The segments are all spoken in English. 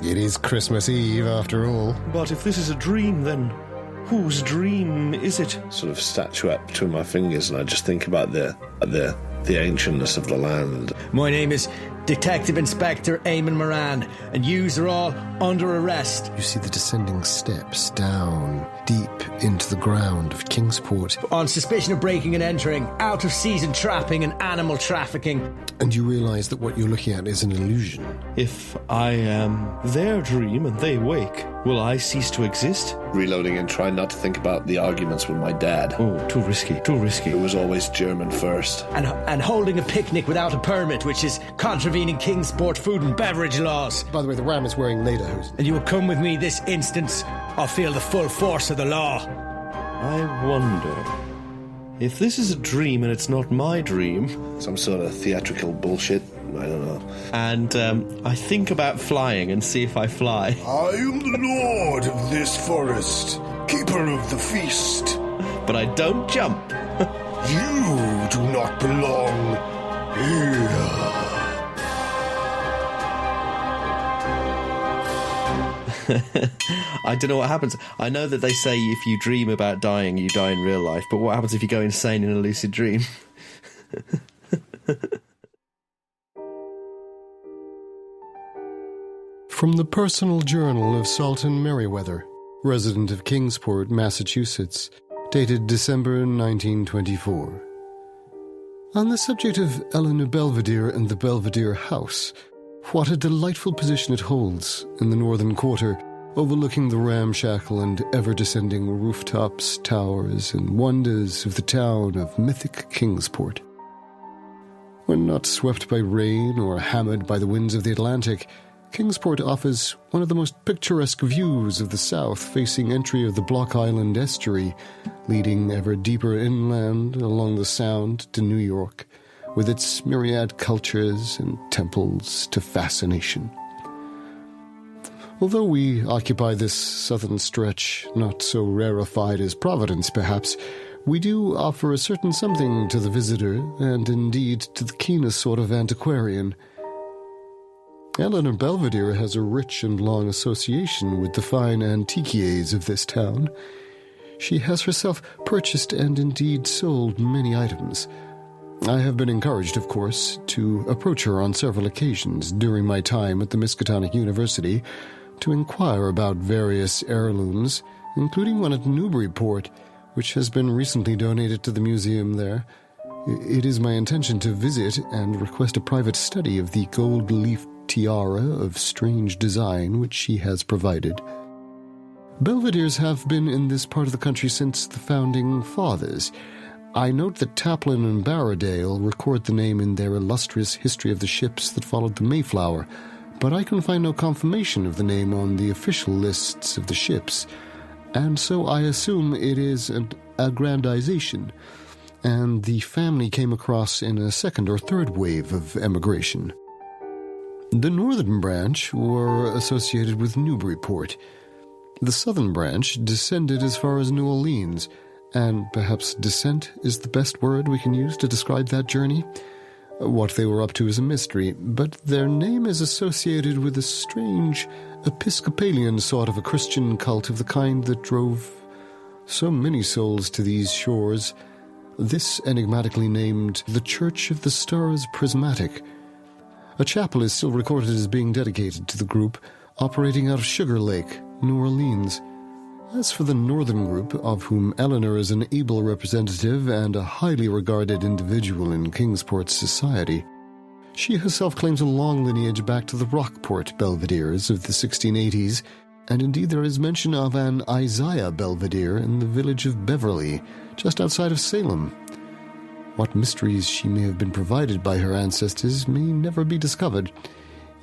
It is Christmas Eve, after all. But if this is a dream, then whose dream is it? Sort of statuette between my fingers, and I just think about the ancientness of the land. My name is Detective Inspector Eamon Moran, and yous are all under arrest. You see the descending steps down deep into the ground of Kingsport. On suspicion of breaking and entering, out-of-season trapping and animal trafficking. And you realise that what you're looking at is an illusion. If I am their dream and they wake, will I cease to exist? Reloading and trying not to think about the arguments with my dad. Oh, too risky. It was always German first. And holding a picnic without a permit, which is contravening Kingsport food and beverage laws. By the way, the ram is wearing lederhosen. And you will come with me this instance, or feel the full force of the law. I wonder if this is a dream and it's not my dream. Some sort of theatrical bullshit. I don't know. And I think about flying and see if I fly. I am the lord of this forest, keeper of the feast. But I don't jump. You do not belong here. I don't know what happens. I know that they say if you dream about dying, you die in real life. But what happens if you go insane in a lucid dream? From the personal journal of Sultan Merriweather, resident of Kingsport, Massachusetts, dated December 1924. On the subject of Eleanor Belvedere and the Belvedere House, what a delightful position it holds in the northern quarter, overlooking the ramshackle and ever-descending rooftops, towers, and wonders of the town of mythic Kingsport. When not swept by rain or hammered by the winds of the Atlantic, Kingsport offers one of the most picturesque views of the south-facing entry of the Block Island estuary, leading ever deeper inland along the Sound to New York, with its myriad cultures and temples to fascination. Although we occupy this southern stretch, not so rarefied as Providence perhaps, we do offer a certain something to the visitor, and indeed to the keenest sort of antiquarian. Eleanor Belvedere has a rich and long association with the fine antiquities of this town. She has herself purchased and indeed sold many items. I have been encouraged, of course, to approach her on several occasions during my time at the Miskatonic University to inquire about various heirlooms, including one at Newburyport, which has been recently donated to the museum there. It is my intention to visit and request a private study of the gold-leaf tiara of strange design which she has provided. Belvederes have been in this part of the country since the founding fathers. I note that Taplin and Barradale record the name in their illustrious history of the ships that followed the Mayflower, but I can find no confirmation of the name on the official lists of the ships, and so I assume it is an aggrandization, and the family came across in a second or third wave of emigration. The northern branch were associated with Newburyport. The southern branch descended as far as New Orleans, and perhaps descent is the best word we can use to describe that journey. What they were up to is a mystery, but their name is associated with a strange Episcopalian sort of a Christian cult of the kind that drove so many souls to these shores. This enigmatically named the Church of the Stars Prismatic. A chapel is still recorded as being dedicated to the group, operating out of Sugar Lake, New Orleans. As for the northern group, of whom Eleanor is an able representative and a highly regarded individual in Kingsport's society, she herself claims a long lineage back to the Rockport Belvederes of the 1680s, and indeed there is mention of an Isaiah Belvedere in the village of Beverly, just outside of Salem. What mysteries she may have been provided by her ancestors may never be discovered.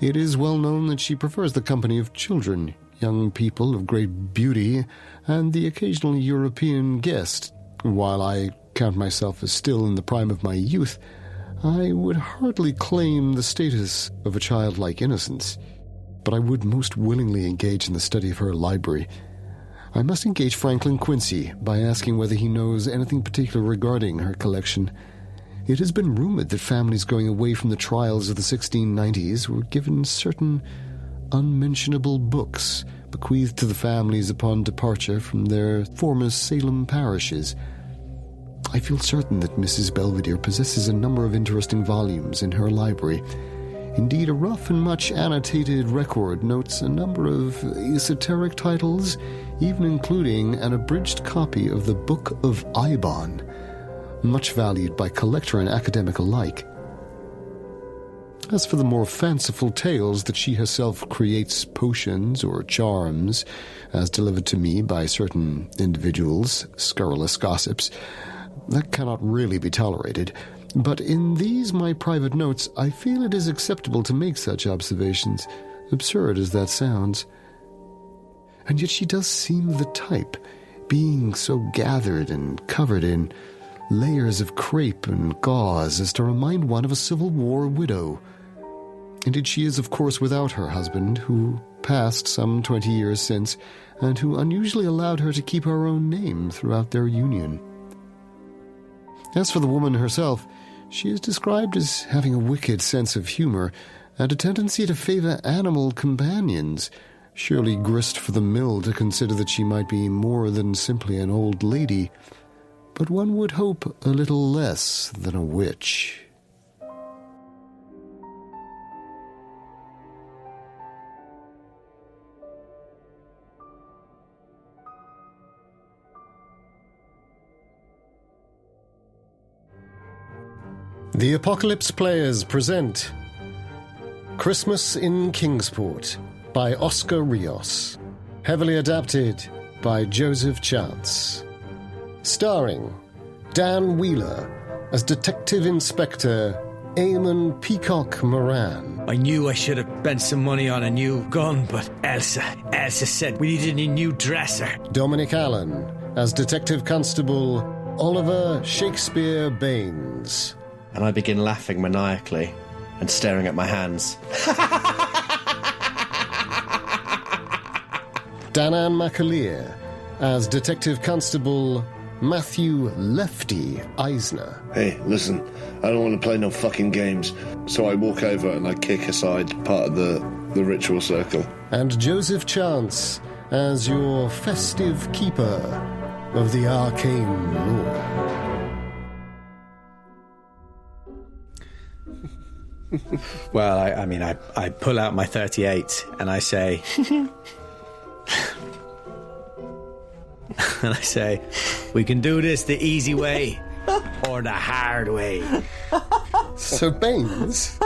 It is well known that she prefers the company of children, young people of great beauty, and the occasional European guest. While I count myself as still in the prime of my youth, I would hardly claim the status of a childlike innocence, but I would most willingly engage in the study of her library. I must engage Franklin Quincy by asking whether he knows anything particular regarding her collection. It has been rumored that families going away from the trials of the 1690s were given certain unmentionable books bequeathed to the families upon departure from their former Salem parishes. I feel certain that Mrs. Belvedere possesses a number of interesting volumes in her library. Indeed, a rough and much annotated record notes a number of esoteric titles, even including an abridged copy of the Book of Ibon, much valued by collector and academic alike. As for the more fanciful tales that she herself creates potions or charms, as delivered to me by certain individuals, scurrilous gossips, that cannot really be tolerated. But in these my private notes, I feel it is acceptable to make such observations, absurd as that sounds. And yet she does seem the type, being so gathered and covered in layers of crepe and gauze as to remind one of a Civil War widow. Indeed, she is, of course, without her husband, who passed some 20 years since, and who unusually allowed her to keep her own name throughout their union. As for the woman herself, she is described as having a wicked sense of humor and a tendency to favor animal companions, surely grist for the mill to consider that she might be more than simply an old lady, but one would hope a little less than a witch. The Apocalypse Players present Christmas in Kingsport by Oscar Rios, heavily adapted by Joseph Chance. Starring Dan Wheeler as Detective Inspector Eamon Peacock Moran. I knew I should have spent some money on a new gun, but Elsa said we needed a new dresser. Dominic Allen as Detective Constable Oliver Shakespeare Baines. And I begin laughing maniacally and staring at my hands. Danan McAleer as Detective Constable Matthew Lefty Eisner. Hey, listen, I don't want to play no fucking games. So I walk over and I kick aside part of the ritual circle. And Joseph Chance as your festive keeper of the arcane lore. Well, I pull out my 38 and I say... and I say, we can do this the easy way or the hard way. So, Baines,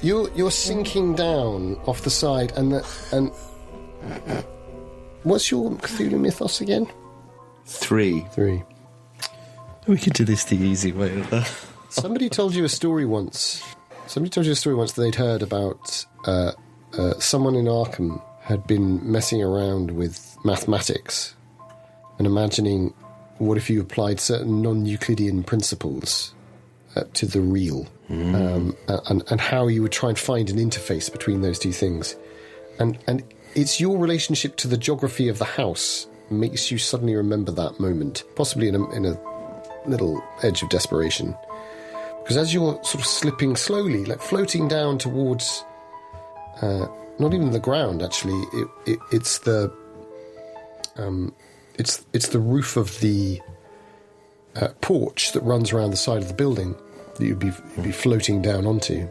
you're sinking down off the side, and what's your Cthulhu mythos again? 3. We could do this the easy way. Somebody told you a story once that they'd heard about someone in Arkham had been messing around with mathematics and imagining what if you applied certain non-Euclidean principles to the real, and how you would try and find an interface between those two things. And it's your relationship to the geography of the house makes you suddenly remember that moment, possibly in a little edge of desperation. Because as you're sort of slipping slowly, like floating down towards, not even the ground, actually, it's the roof of the porch that runs around the side of the building that you'd be floating down onto.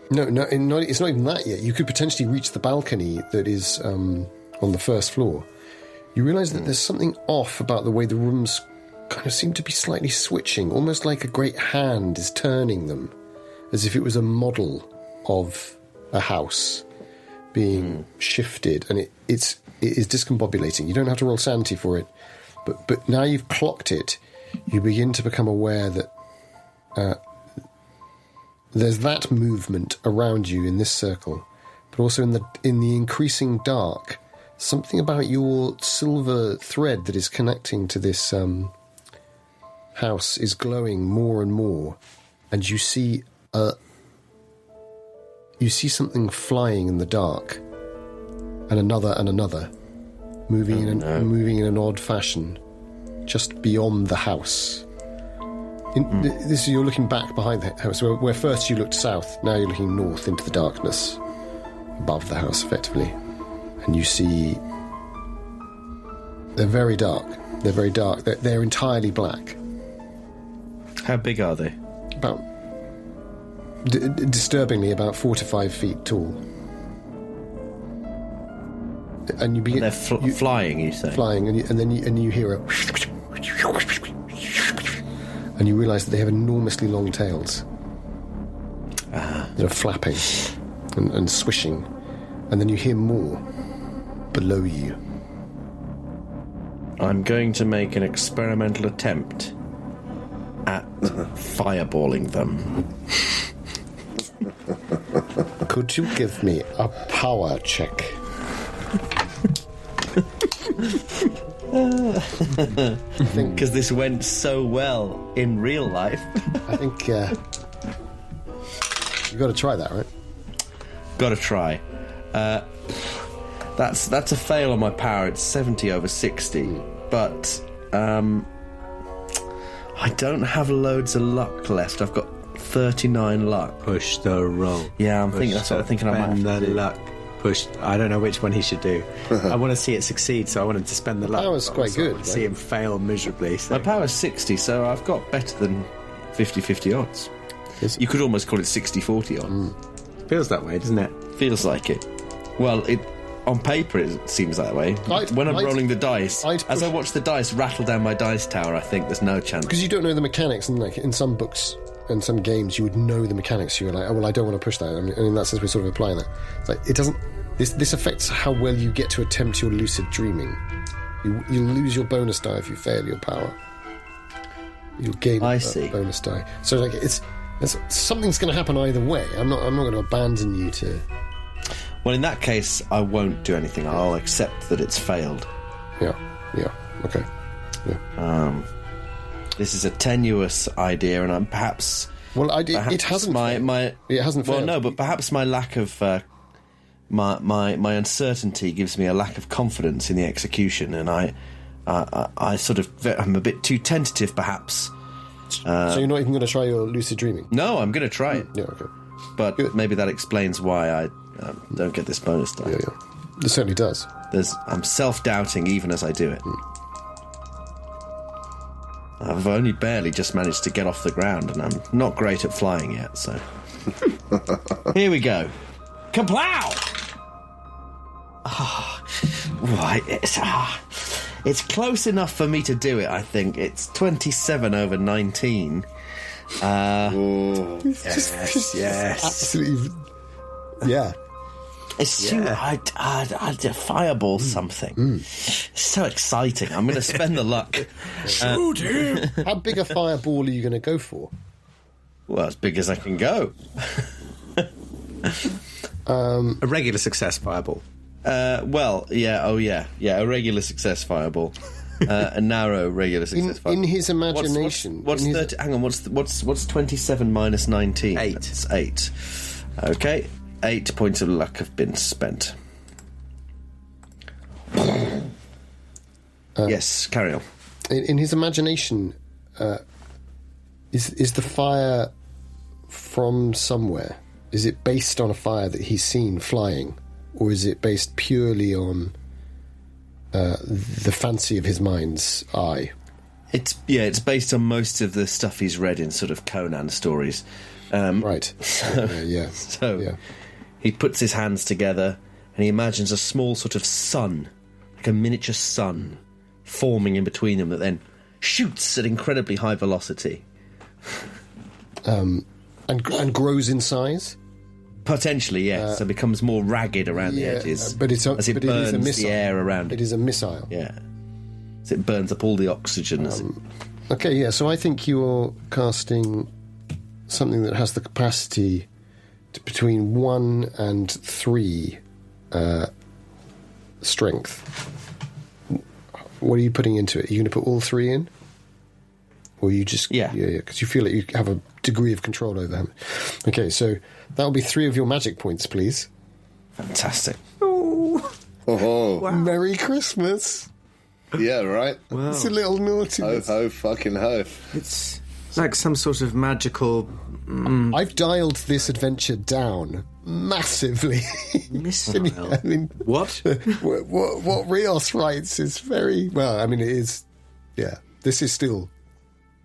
No, it's not even that yet. You could potentially reach the balcony that is on the first floor. You realise that there's something off about the way the rooms kind of seem to be slightly switching, almost like a great hand is turning them, as if it was a model of a house being shifted, and it is discombobulating. You don't have to roll sanity for it, but now you've clocked it, you begin to become aware that there's that movement around you in this circle, but also in the increasing dark, something about your silver thread that is connecting to this house is glowing more and more, and you see something flying in the dark, and another, moving in an odd fashion, just beyond the house. This is, you're looking back behind the house, where first you looked south, now you're looking north into the darkness above the house, effectively. And you see... They're very dark. They're very dark. They're entirely black. How big are they? About... disturbingly, about 4 to 5 feet tall. And you begin... They're flying, you say? Flying, and then you hear a... And you realise that they have enormously long tails. They're flapping and swishing. And then you hear more below you. I'm going to make an experimental attempt at fireballing them. Could you give me a power check? Because this went so well in real life. I think you've got to try that, right? Got to try. That's a fail on my power. It's 70 over 60. But I don't have loads of luck left. I've got 39 luck. Push the roll. Yeah, I'm thinking that's what I'm thinking I might have to do. Luck. Push. I don't know which one he should do. I want to see it succeed, so I wanted to spend the luck. That was quite good. I want to see him fail miserably. So. My power's 60, so I've got better than 50-50 odds. Yes. You could almost call it 60-40 odds. Feels that way, doesn't it? Feels like it. Well, on paper it seems that way. When I'm rolling the dice, as I watch the dice rattle down my dice tower, I think there's no chance. Because you don't know the mechanics, and like in some books and some games, you would know the mechanics. You're like, oh well, I don't want to push that. I mean, in that sense, we're sort of applying that. It's like it doesn't. This affects how well you get to attempt your lucid dreaming. You lose your bonus die if you fail your power. You'll gain bonus die. So like it's something's going to happen either way. I'm not going to abandon you to. Well, in that case, I won't do anything. I'll accept that it's failed. Yeah, okay. Yeah. This is a tenuous idea, and I'm perhaps... Well, it hasn't failed. It hasn't failed. Well, no, but perhaps my lack of... my uncertainty gives me a lack of confidence in the execution, and I sort of... I'm a bit too tentative, perhaps. So you're not even going to try your lucid dreaming? No, I'm going to try it. Yeah, okay. But maybe that explains why I don't get this bonus die. Yeah. It certainly does. I'm self-doubting even as I do it. I've only barely just managed to get off the ground, and I'm not great at flying yet, so... Here we go. Kaplow! It's close enough for me to do it, I think. It's 27 over 19. Yes. Absolutely. Yeah. It's I'd fireball something. It's so exciting. I'm going to spend the luck. Shoot him! How big a fireball are you going to go for? Well, as big as I can go. A regular success fireball. A regular success fireball. A narrow regular success fireball. In his imagination... What's 27 minus 19? 8. That's 8. Okay. 8 points of luck have been spent. Yes, carry on. In his imagination, is the fire from somewhere? Is it based on a fire that he's seen flying? Or is it based purely on the fancy of his mind's eye? It's based on most of the stuff he's read in sort of Conan stories. Right. So he puts his hands together and he imagines a small sort of sun, like a miniature sun, forming in between them that then shoots at incredibly high velocity. And grows in size? Potentially, yes. So it becomes more ragged around the edges as it burns the air around it. It is a missile. Yeah. As it burns up all the oxygen. Okay, yeah, so I think you're casting something that has the capacity to between 1 and 3 strength. What are you putting into it? Are you going to put all 3 in? Or you just... Yeah, because you feel like you have a degree of control over him. Okay, so that'll be 3 of your magic points, please. Fantastic. Oh, wow. Merry Christmas. Yeah, right. Wow. It's a little naughty. Ho, ho, fucking ho. It's Like some sort of magical... I've dialed this adventure down massively. Missile. I mean, What? what Rios writes is very... Well, I mean, it is... Yeah, this is still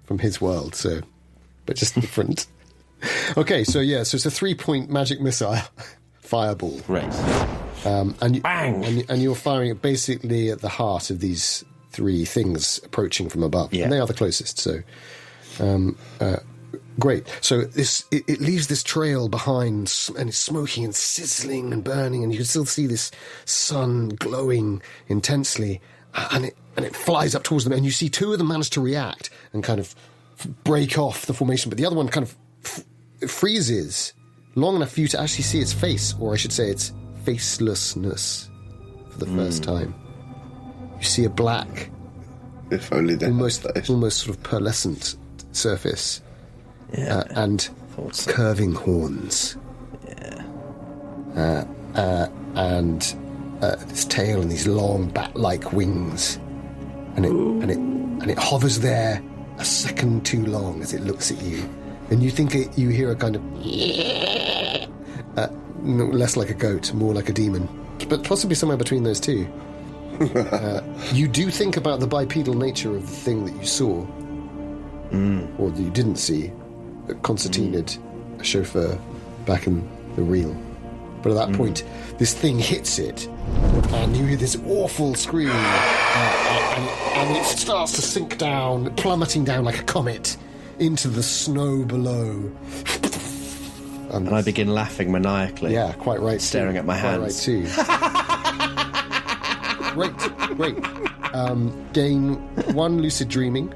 from his world, so... But just different. Okay, so it's a 3-point magic missile. Fireball. Great. Bang! And you're firing it basically at the heart of these 3 things approaching from above. Yeah. And they are the closest, so... Great. So it leaves this trail behind, and it's smoking and sizzling and burning, and you can still see this sun glowing intensely, and it flies up towards them, and you see 2 of them manage to react and kind of break off the formation, but the other one kind of freezes long enough for you to actually see its face, or I should say its facelessness for the first time. You see a black, If only they almost sort of pearlescent surface. Yeah. And curving horns. Yeah. And this tail and these long bat-like wings, and it hovers there a second too long as it looks at you, and you think you hear a kind of no, less like a goat, more like a demon, but possibly somewhere between those two. You do think about the bipedal nature of the thing that you saw, or that you didn't see. Constantine had a chauffeur back in the reel. But at that point, this thing hits it, and you hear this awful scream, and it starts to sink down, plummeting down like a comet into the snow below. And I begin laughing maniacally. Yeah, quite right. Staring at my hands. Quite right too. Great. Gain 1 lucid dreaming.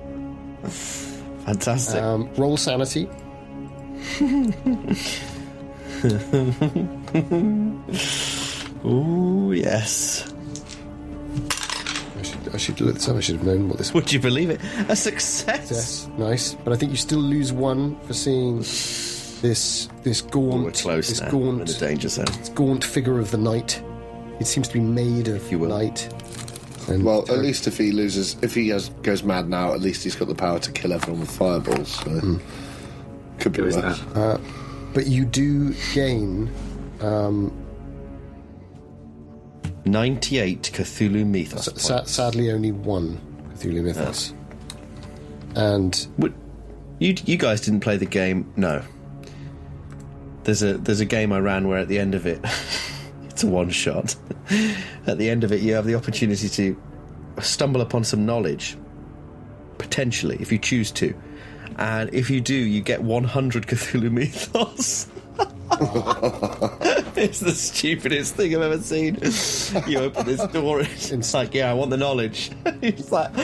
Fantastic. Roll sanity. Ooh, yes. I should look this up. I should have known what this was. Would you believe it? A success. Yes, nice. But I think you still lose 1 for seeing this gaunt, We're close this now. gaunt, In the danger zone. this gaunt figure of the night. It seems to be made of night. And Well, at least if he goes mad now, at least he's got the power to kill everyone with fireballs. So could be There is worse. that. but you do gain 98 Cthulhu Mythos points. sadly only 1 Cthulhu Mythos. And You guys didn't play the game? No. There's a game I ran where at the end of it, it's a one-shot. At the end of it, you have the opportunity to stumble upon some knowledge, potentially, if you choose to. And if you do, you get 100 Cthulhu Mythos. It's the stupidest thing I've ever seen. You open this door, it's like, yeah, I want the knowledge. It's like,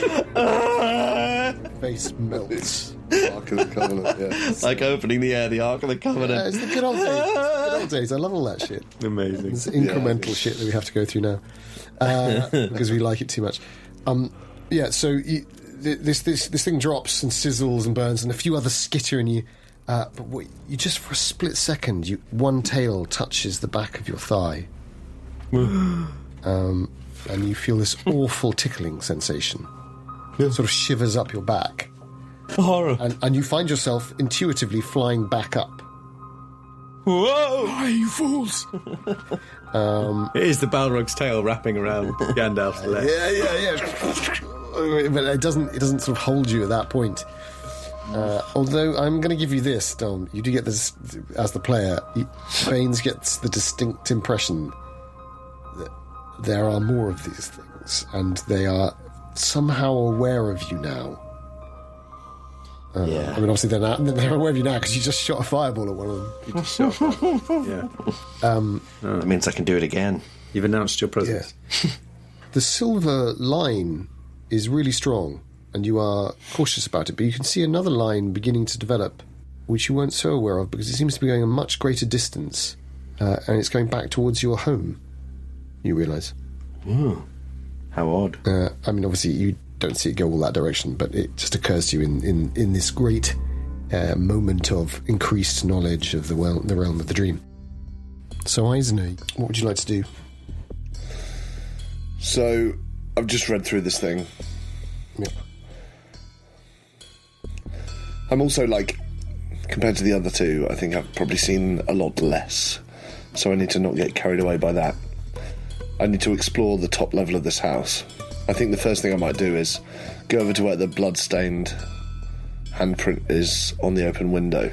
face melts. Ark of the Covenant, yeah. like opening the Ark of the Covenant. It's the good old days. It's the good old days. I love all that shit. Amazing. It's incremental shit that we have to go through now because we like it too much. So this thing drops and sizzles and burns, and a few others skitter, and you just for a split second, one tail touches the back of your thigh, and you feel this awful tickling sensation. It sort of shivers up your back. Horror. And you find yourself intuitively flying back up. Whoa! Why, you fools! It is the Balrog's tail wrapping around Gandalf's leg. Yeah. But it doesn't sort of hold you at that point. Although I'm going to give you this, Dom. You do get this as the player. Baines gets the distinct impression that there are more of these things, and they are somehow aware of you now. Yeah. I mean, obviously they're aware of you now because you just shot a fireball at one of them. You just shot. Yeah. That means I can do it again. You've announced your presence. Yeah. The silver line is really strong, and you are cautious about it, but you can see another line beginning to develop, which you weren't so aware of, because it seems to be going a much greater distance, and it's going back towards your home, you realise. How odd. I mean, obviously, you don't see it go all that direction, but it just occurs to you in this great moment of increased knowledge of the realm of the dream. So, Eisner, what would you like to do? So, I've just read through this thing. Yep. I'm also, like, compared to the other two, I think I've probably seen a lot less. So I need to not get carried away by that. I need to explore the top level of this house. I think the first thing I might do is go over to where the blood-stained handprint is on the open window.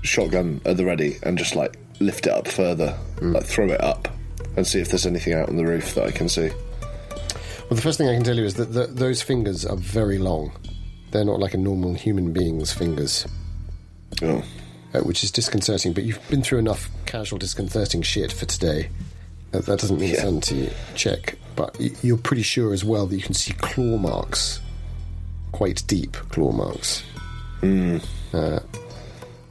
Shotgun at the ready, and just, like, lift it up further, like, throw it up, and see if there's anything out on the roof that I can see. Well, the first thing I can tell you is that those fingers are very long. They're not like a normal human being's fingers. Oh. Which is disconcerting, but you've been through enough casual disconcerting shit for today. That doesn't mean sanity check, but you're pretty sure as well that you can see claw marks. Quite deep claw marks.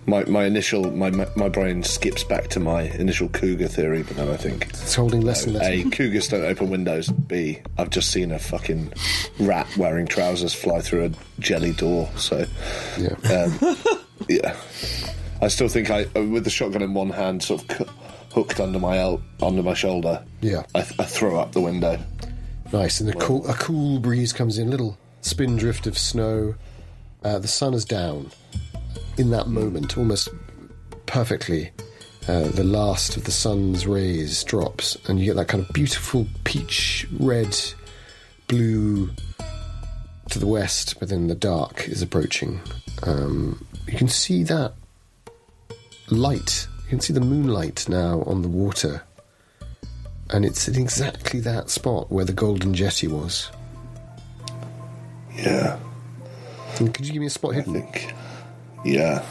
My brain skips back to my initial cougar theory, but then I think it's holding less and less. A, cougars don't open windows. B, I've just seen a fucking rat wearing trousers fly through a jelly door. So, yeah. I still think with the shotgun in one hand, sort of hooked under my shoulder. Yeah, I throw up the window. Nice, and a cool breeze comes in. Little spin drift of snow. The sun is down. In that moment, almost perfectly, the last of the sun's rays drops, and you get that kind of beautiful peach red, blue to the west, but then the dark is approaching. You can see that light. You can see the moonlight now on the water, and it's in exactly that spot where the golden jetty was. Yeah. And could you give me a spot hidden? I think... Yeah.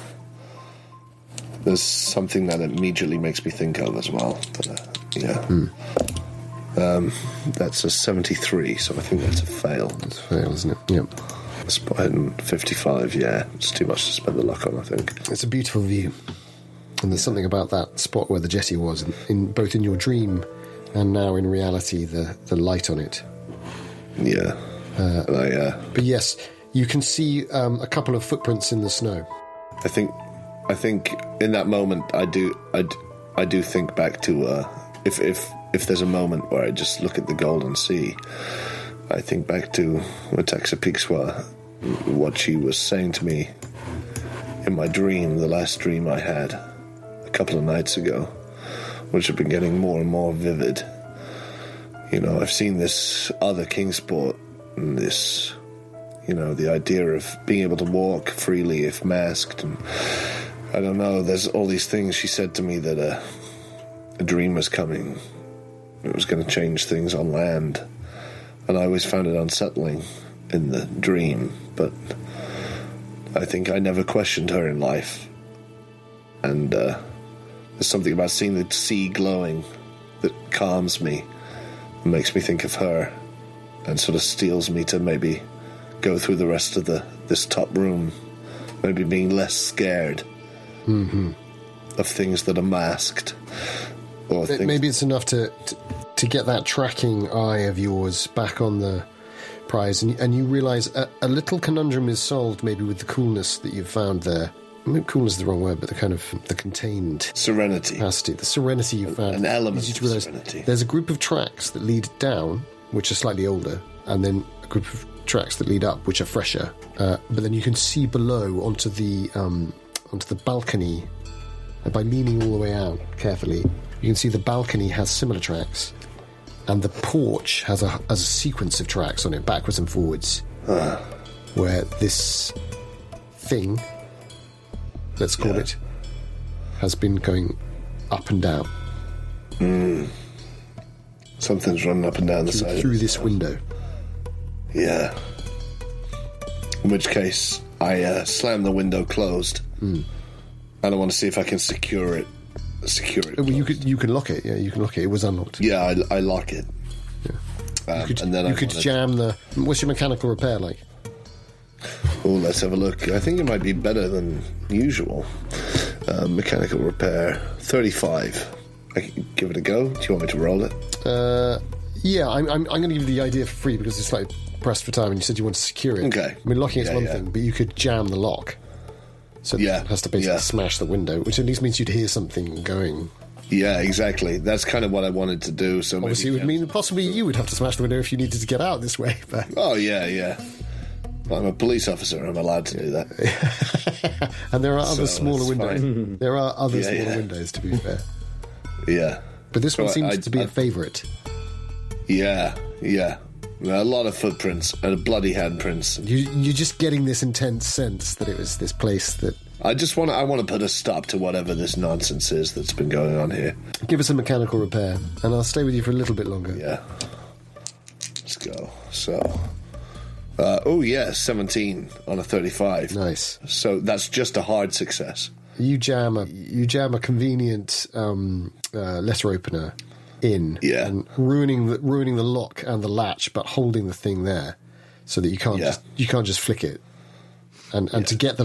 There's something that immediately makes me think of as well. But, that's a 73, so I think that's a fail. That's a fail, isn't it? Yep. Spot hidden 55, yeah. It's too much to spend the luck on, I think. It's a beautiful view. And there's something about that spot where the jetty was, both in your dream and now in reality, the light on it. Yeah. But yes... You can see a couple of footprints in the snow. I think in that moment I do think back to if there's a moment where I just look at the golden sea, I think back to Wataxa what she was saying to me in my dream, the last dream I had a couple of nights ago, which have been getting more and more vivid. You know, I've seen this other Kingsport and this... You know, the idea of being able to walk freely if masked, and I don't know, there's all these things. She said to me that a dream was coming. It was going to change things on land, and I always found it unsettling in the dream, but I think I never questioned her in life. And there's something about seeing the sea glowing that calms me, and makes me think of her, and sort of steels me to maybe... go through the rest of this top room, maybe being less scared of things that are masked. Or maybe it's enough to get that tracking eye of yours back on the prize, and you realise a little conundrum is solved, maybe with the coolness that you've found there. I mean, coolness is the wrong word, but the contained serenity capacity, the serenity you've found. An element of serenity. There's a group of tracks that lead down, which are slightly older, and then a group of tracks that lead up, which are fresher, but then you can see below onto the balcony, and by leaning all the way out carefully, you can see the balcony has similar tracks, and the porch has a sequence of tracks on it, backwards and forwards, where this thing, let's call it, has been going up and down. Something's running up and down the side through this window. Yeah. In which case, I slam the window closed, and I want to see if I can secure it. Well, you can lock it. Yeah, you can lock it. It was unlocked. Yeah, I lock it. Yeah. You could jam the. What's your mechanical repair like? Oh, let's have a look. I think it might be better than usual. Mechanical repair 35. I can give it a go. Do you want me to roll it? Yeah, I'm going to give you the idea for free because it's like pressed for time, and you said you want to secure it. Okay. I mean, locking is one thing, but you could jam the lock. So it has to basically smash the window, which at least means you'd hear something going. Yeah, exactly. That's kind of what I wanted to do. So obviously, it would mean possibly you would have to smash the window if you needed to get out this way. But oh yeah. I'm a police officer. I'm allowed to do that. And there are other So smaller it's windows. fine. There are other Yeah, smaller yeah. windows, to be fair. Yeah. But this one So seems to be a favourite. Yeah. A lot of footprints and bloody handprints. You're just getting this intense sense that it was this place that... I want to put a stop to whatever this nonsense is that's been going on here. Give us a mechanical repair, and I'll stay with you for a little bit longer. Yeah. Let's go. So, 17 on a 35. Nice. So that's just a hard success. You jam a convenient letter opener in, Yeah. and ruining the lock and the latch, but holding the thing there so that you can't just flick it. And to get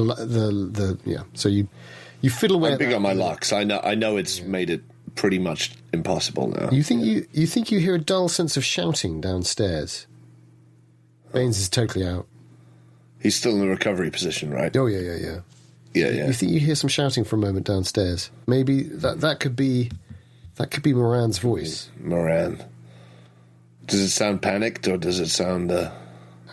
so you fiddle away. I'm at big that. on my locks. I know it's made it pretty much impossible now. You think you hear a dull sense of shouting downstairs? Baines is totally out. He's still in the recovery position, right? Oh yeah. Yeah. You think you hear some shouting for a moment downstairs? Maybe that could be Moran's voice. Moran. Does it sound panicked or does it sound?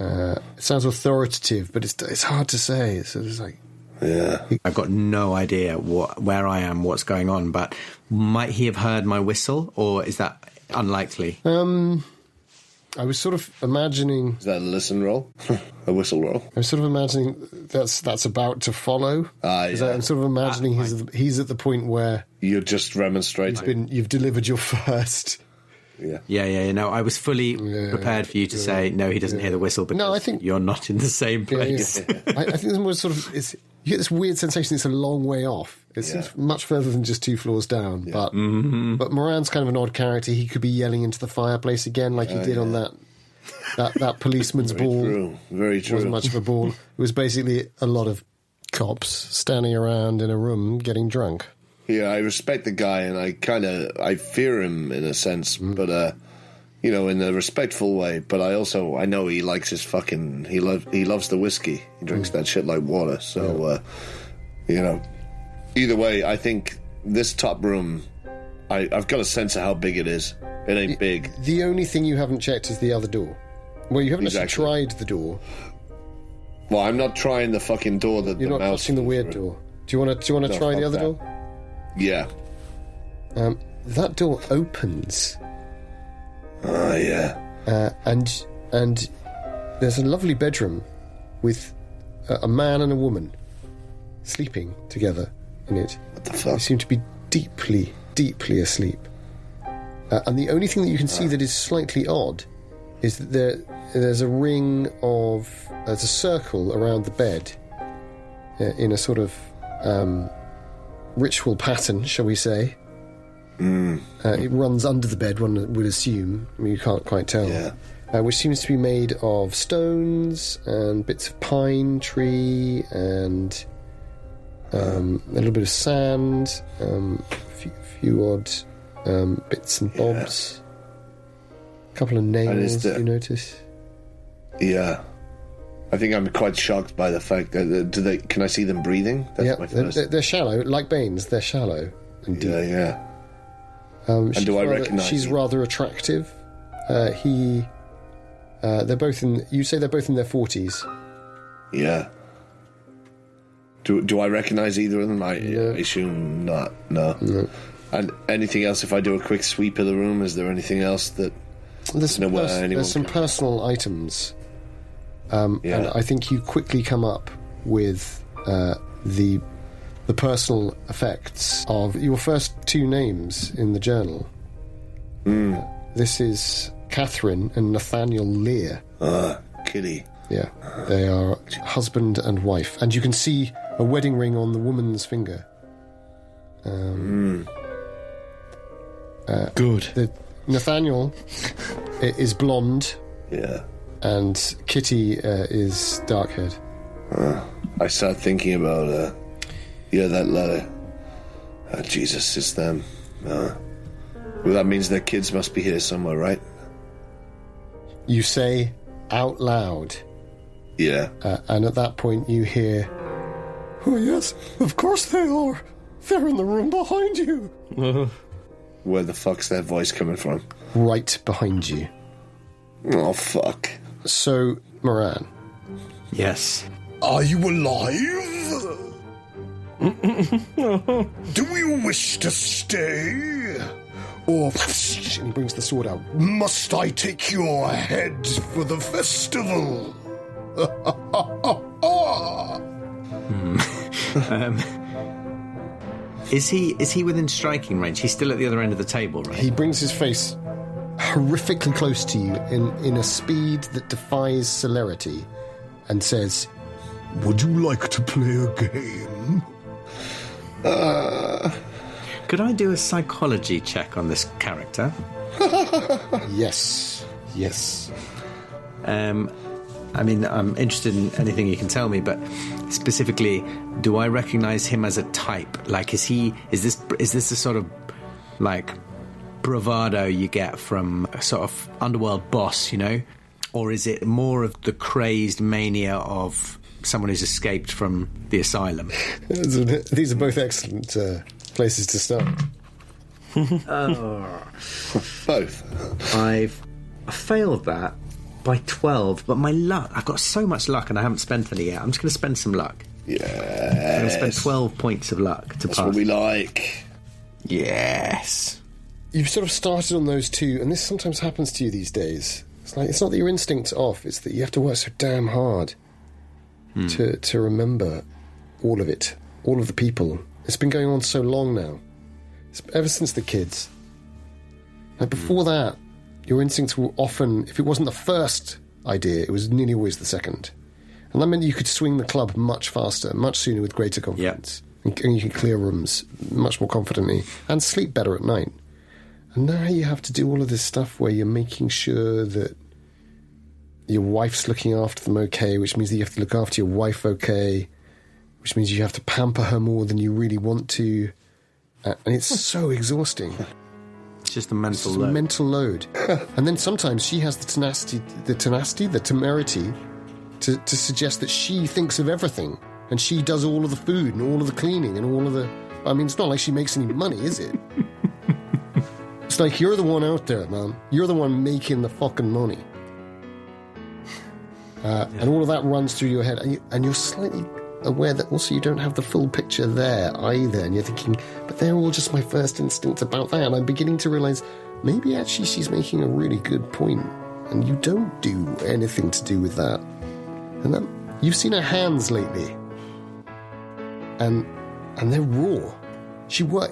It sounds authoritative, but it's hard to say. So it's like, Yeah. I've got no idea where I am, what's going on, but might he have heard my whistle, or is that unlikely? I was sort of imagining. Is that a listen roll? A whistle roll? I was sort of imagining that's about to follow. I'm sort of imagining he's at the point where You're just remonstrating. you've delivered your first. Yeah. No, I was fully prepared for you to say, no, he doesn't hear the whistle because I think you're not in the same place. I think there's more sort of you get this weird sensation it's a long way off. It seems much further than just 2 floors down. Yeah. But but Moran's kind of an odd character. He could be yelling into the fireplace again like he did on that policeman's ball. Very true. It wasn't much of a ball. It was basically a lot of cops standing around in a room getting drunk. Yeah, I respect the guy, and I fear him in a sense, but in a respectful way. But I know he likes his he loves the whiskey. He drinks that shit like water. So, either way, I think this top room, I've got a sense of how big it is. It ain't big. The only thing you haven't checked is the other door. Well, you haven't actually tried the door. Well, I'm not trying the fucking door that You're the not mouse touching the weird door. Do you want to try the other door? Yeah. That door opens. Oh, yeah. And there's a lovely bedroom with a man and a woman sleeping together in it. What the They fuck? seem to be deeply, deeply asleep. And the only thing that you can see that is slightly odd is that there's a circle around the bed in a sort of ritual pattern, shall we say. It runs under the bed, one would assume. I mean, you can't quite tell. Yeah. Which seems to be made of stones and bits of pine tree and a little bit of sand, a few odd bits and bobs. A couple of nails, you notice? Yeah. I think I'm quite shocked by the fact that can I see them breathing? That's my first. They're shallow, like Baines. They're shallow and deep. Yeah. And do I recognise she's them? rather attractive. They're both in. You say they're both in their 40s. Yeah. Do I recognise either of them? I assume not. No. And anything else? If I do a quick sweep of the room, is there anything else that? There's some personal items. And I think you quickly come up with the personal effects of your first 2 names in the journal. This is Catherine and Nathaniel Lear. Kitty. Yeah, they are husband and wife, and you can see a wedding ring on the woman's finger. Good. Nathaniel is blonde. Yeah. And Kitty is dark-haired. I start thinking about that letter. Jesus, it's them. Well, that means their kids must be here somewhere, right? You say out loud. Yeah. And at that point you hear, "Oh yes, of course they are. They're in the room behind you." Where the fuck's that voice coming from? Right behind you. Oh, fuck. So, Moran, Yes. Are you alive? Do you wish to stay? Or, and he brings the sword out. must I take your head for the festival? Is he within striking range? He's still at the other end of the table, right? He brings his face horrifically close to you in a speed that defies celerity and says, Would you like to play a game? Could I do a psychology check on this character? Yes. I mean, I'm interested in anything you can tell me, but specifically, do I recognise him as a type? Like, is this the sort of, like, bravado you get from a sort of underworld boss, you know? Or is it more of the crazed mania of someone who's escaped from the asylum? These are both excellent places to start. Both. I've failed that by 12, but my luck, I've got so much luck and I haven't spent any yet. I'm just going to spend some luck. Yeah. I'm going to spend 12 points of luck to That's pass. what we like. Yes. You've sort of started on those two, and this sometimes happens to you these days. It's like, it's not that your instinct's off, it's that you have to work so damn hard to remember all of it, all of the people. It's been going on so long now. It's ever since the kids. Like before that, your instincts were often, if it wasn't the first idea, it was nearly always the second. And that meant you could swing the club much faster, much sooner with greater confidence. Yep. And you could clear rooms much more confidently and sleep better at night. And now you have to do all of this stuff where you're making sure that your wife's looking after them okay, which means that you have to look after your wife okay, which means you have to pamper her more than you really want to. And it's so exhausting. It's just a mental load. Mental load. And then sometimes she has the temerity to suggest that she thinks of everything. And she does all of the food and all of the cleaning and all of the... I mean, it's not like she makes any money, is it? It's like, you're the one out there, man. You're the one making the fucking money. And all of that runs through your head. And you're slightly aware that also you don't have the full picture there either. And you're thinking, but they're all just my first instinct about that. And I'm beginning to realise, maybe actually she's making a really good point. And you don't do anything to do with that. And that, you've seen her hands lately. And they're raw.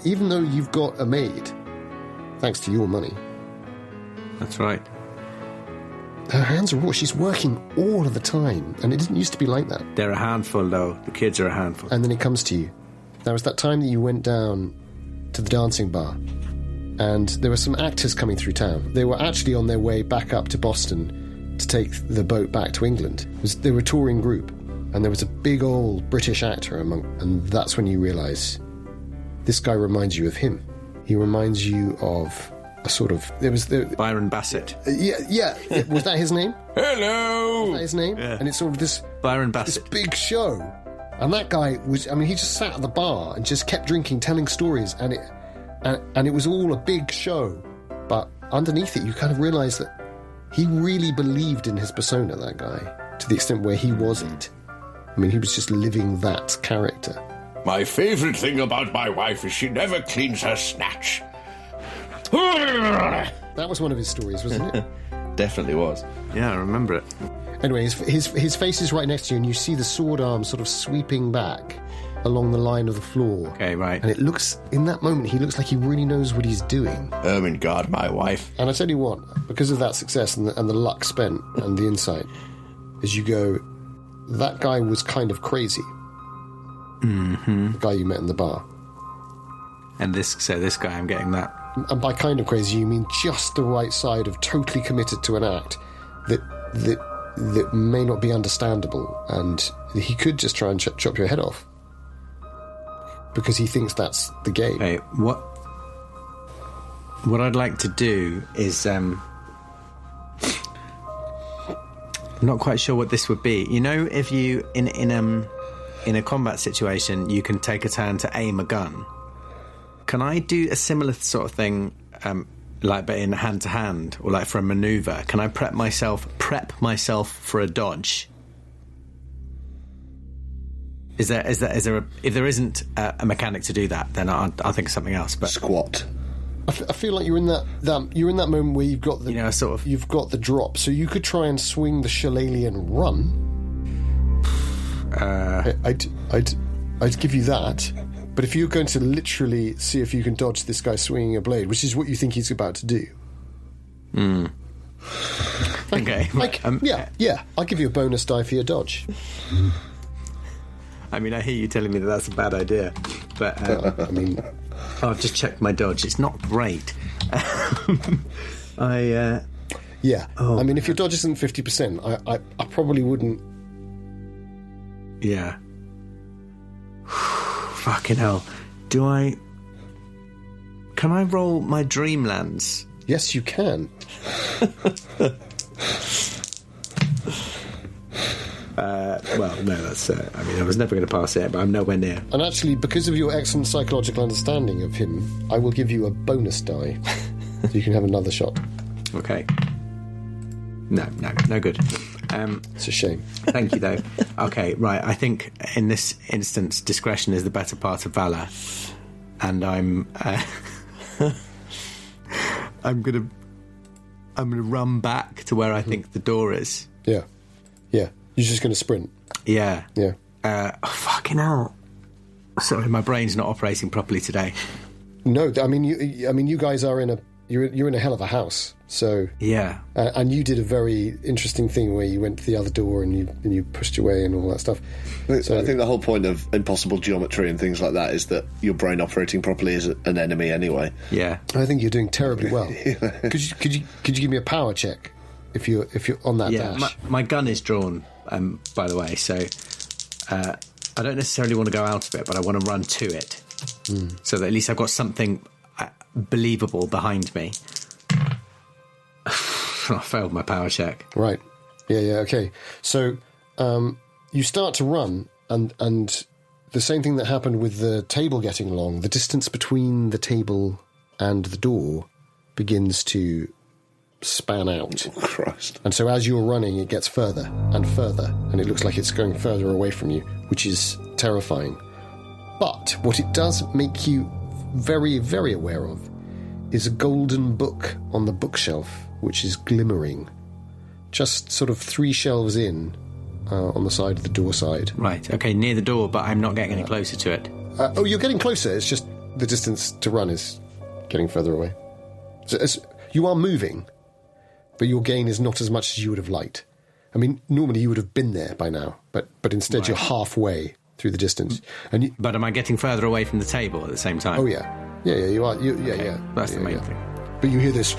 Even though you've got a maid, thanks to your money. That's right. Her hands are raw. She's working all of the time. And it didn't used to be like that. They're a handful, though. The kids are a handful. And then it comes to you. There was that time that you went down to the dancing bar. And there were some actors coming through town. They were actually on their way back up to Boston to take the boat back to England. They were a touring group. And there was a big old British actor among... And that's when you realise this guy reminds you of him. He reminds you of... a sort of... Byron Bassett. Yeah. Was that his name? Hello! Was that his name? Yeah. And it's sort of this... Byron Bassett. This big show. And that guy was... I mean, he just sat at the bar and just kept drinking, telling stories, and it was all a big show. But underneath it, you kind of realise that he really believed in his persona, that guy, to the extent where he wasn't. I mean, he was just living that character. My favourite thing about my wife is she never cleans her snatch. That was one of his stories, wasn't it? Definitely was. Yeah, I remember it. Anyway, his face is right next to you, and you see the sword arm sort of sweeping back along the line of the floor. Okay, right. And it looks, in that moment, he looks like he really knows what he's doing. In God, my wife. And I tell you what, because of that success and the luck spent and the insight, as you go, that guy was kind of crazy. Mm-hmm. The guy you met in the bar. And this guy, I'm getting that. And by kind of crazy, you mean just the right side of totally committed to an act that may not be understandable, and he could just try and chop your head off because he thinks that's the game. Hey, what I'd like to do is, I'm not quite sure what this would be. You know, if you in a combat situation, you can take a turn to aim a gun. Can I do a similar sort of thing, like but in hand to hand, or like for a maneuver? Can I prep myself for a dodge? Is there if there isn't a mechanic to do that, then I'll think of something else. But Squat. I feel like you're in that moment where you've got the you've got the drop, so you could try and swing the shillelagh and run. I'd give you that, but if you're going to literally see if you can dodge this guy swinging a blade, which is what you think he's about to do. Okay. Yeah. I'll give you a bonus die for your dodge. I mean, I hear you telling me that that's a bad idea, but I mean, I've just checked my dodge. It's not great. Yeah. I mean, if your dodge isn't 50%, I probably wouldn't. Yeah. Fucking hell. Can I roll my Dreamlands? Yes, you can. Well, no, that's... I mean, I was never going to pass it, but I'm nowhere near. And actually, because of your excellent psychological understanding of him, I will give you a bonus die. So you can have another shot. Okay. No good. It's a shame. Thank you, though. Okay, right. I think in this instance, discretion is the better part of valour, and I'm gonna run back to where I think the door is. Yeah. You're just going to sprint. Yeah. Fucking hell. Sorry, my brain's not operating properly today. No, I mean you guys are in you're in a hell of a house. So yeah, and you did a very interesting thing where you went to the other door and you pushed your way and all that stuff. So I think the whole point of impossible geometry and things like that is that your brain operating properly is an enemy anyway. Yeah, I think you're doing terribly well. Could you give me a power check if you're on that dash? My gun is drawn, by the way, so I don't necessarily want to go out of it, but I want to run to it, so that at least I've got something believable behind me. I failed my power check. Right. Yeah, okay. So you start to run, and the same thing that happened with the table getting long, the distance between the table and the door begins to span out. Oh, Christ. And so as you're running, it gets further and further, and it looks like it's going further away from you, which is terrifying. But what it does make you very, very aware of is a golden book on the bookshelf, which is glimmering, just sort of 3 shelves in on the side of the door side. Right, okay, near the door, but I'm not getting any closer to it. You're getting closer, it's just the distance to run is getting further away. So you are moving, but your gain is not as much as you would have liked. I mean, normally you would have been there by now, but instead You're halfway through the distance. But am I getting further away from the table at the same time? Oh, yeah. Yeah, you are. Yeah. That's the main thing. But you hear this,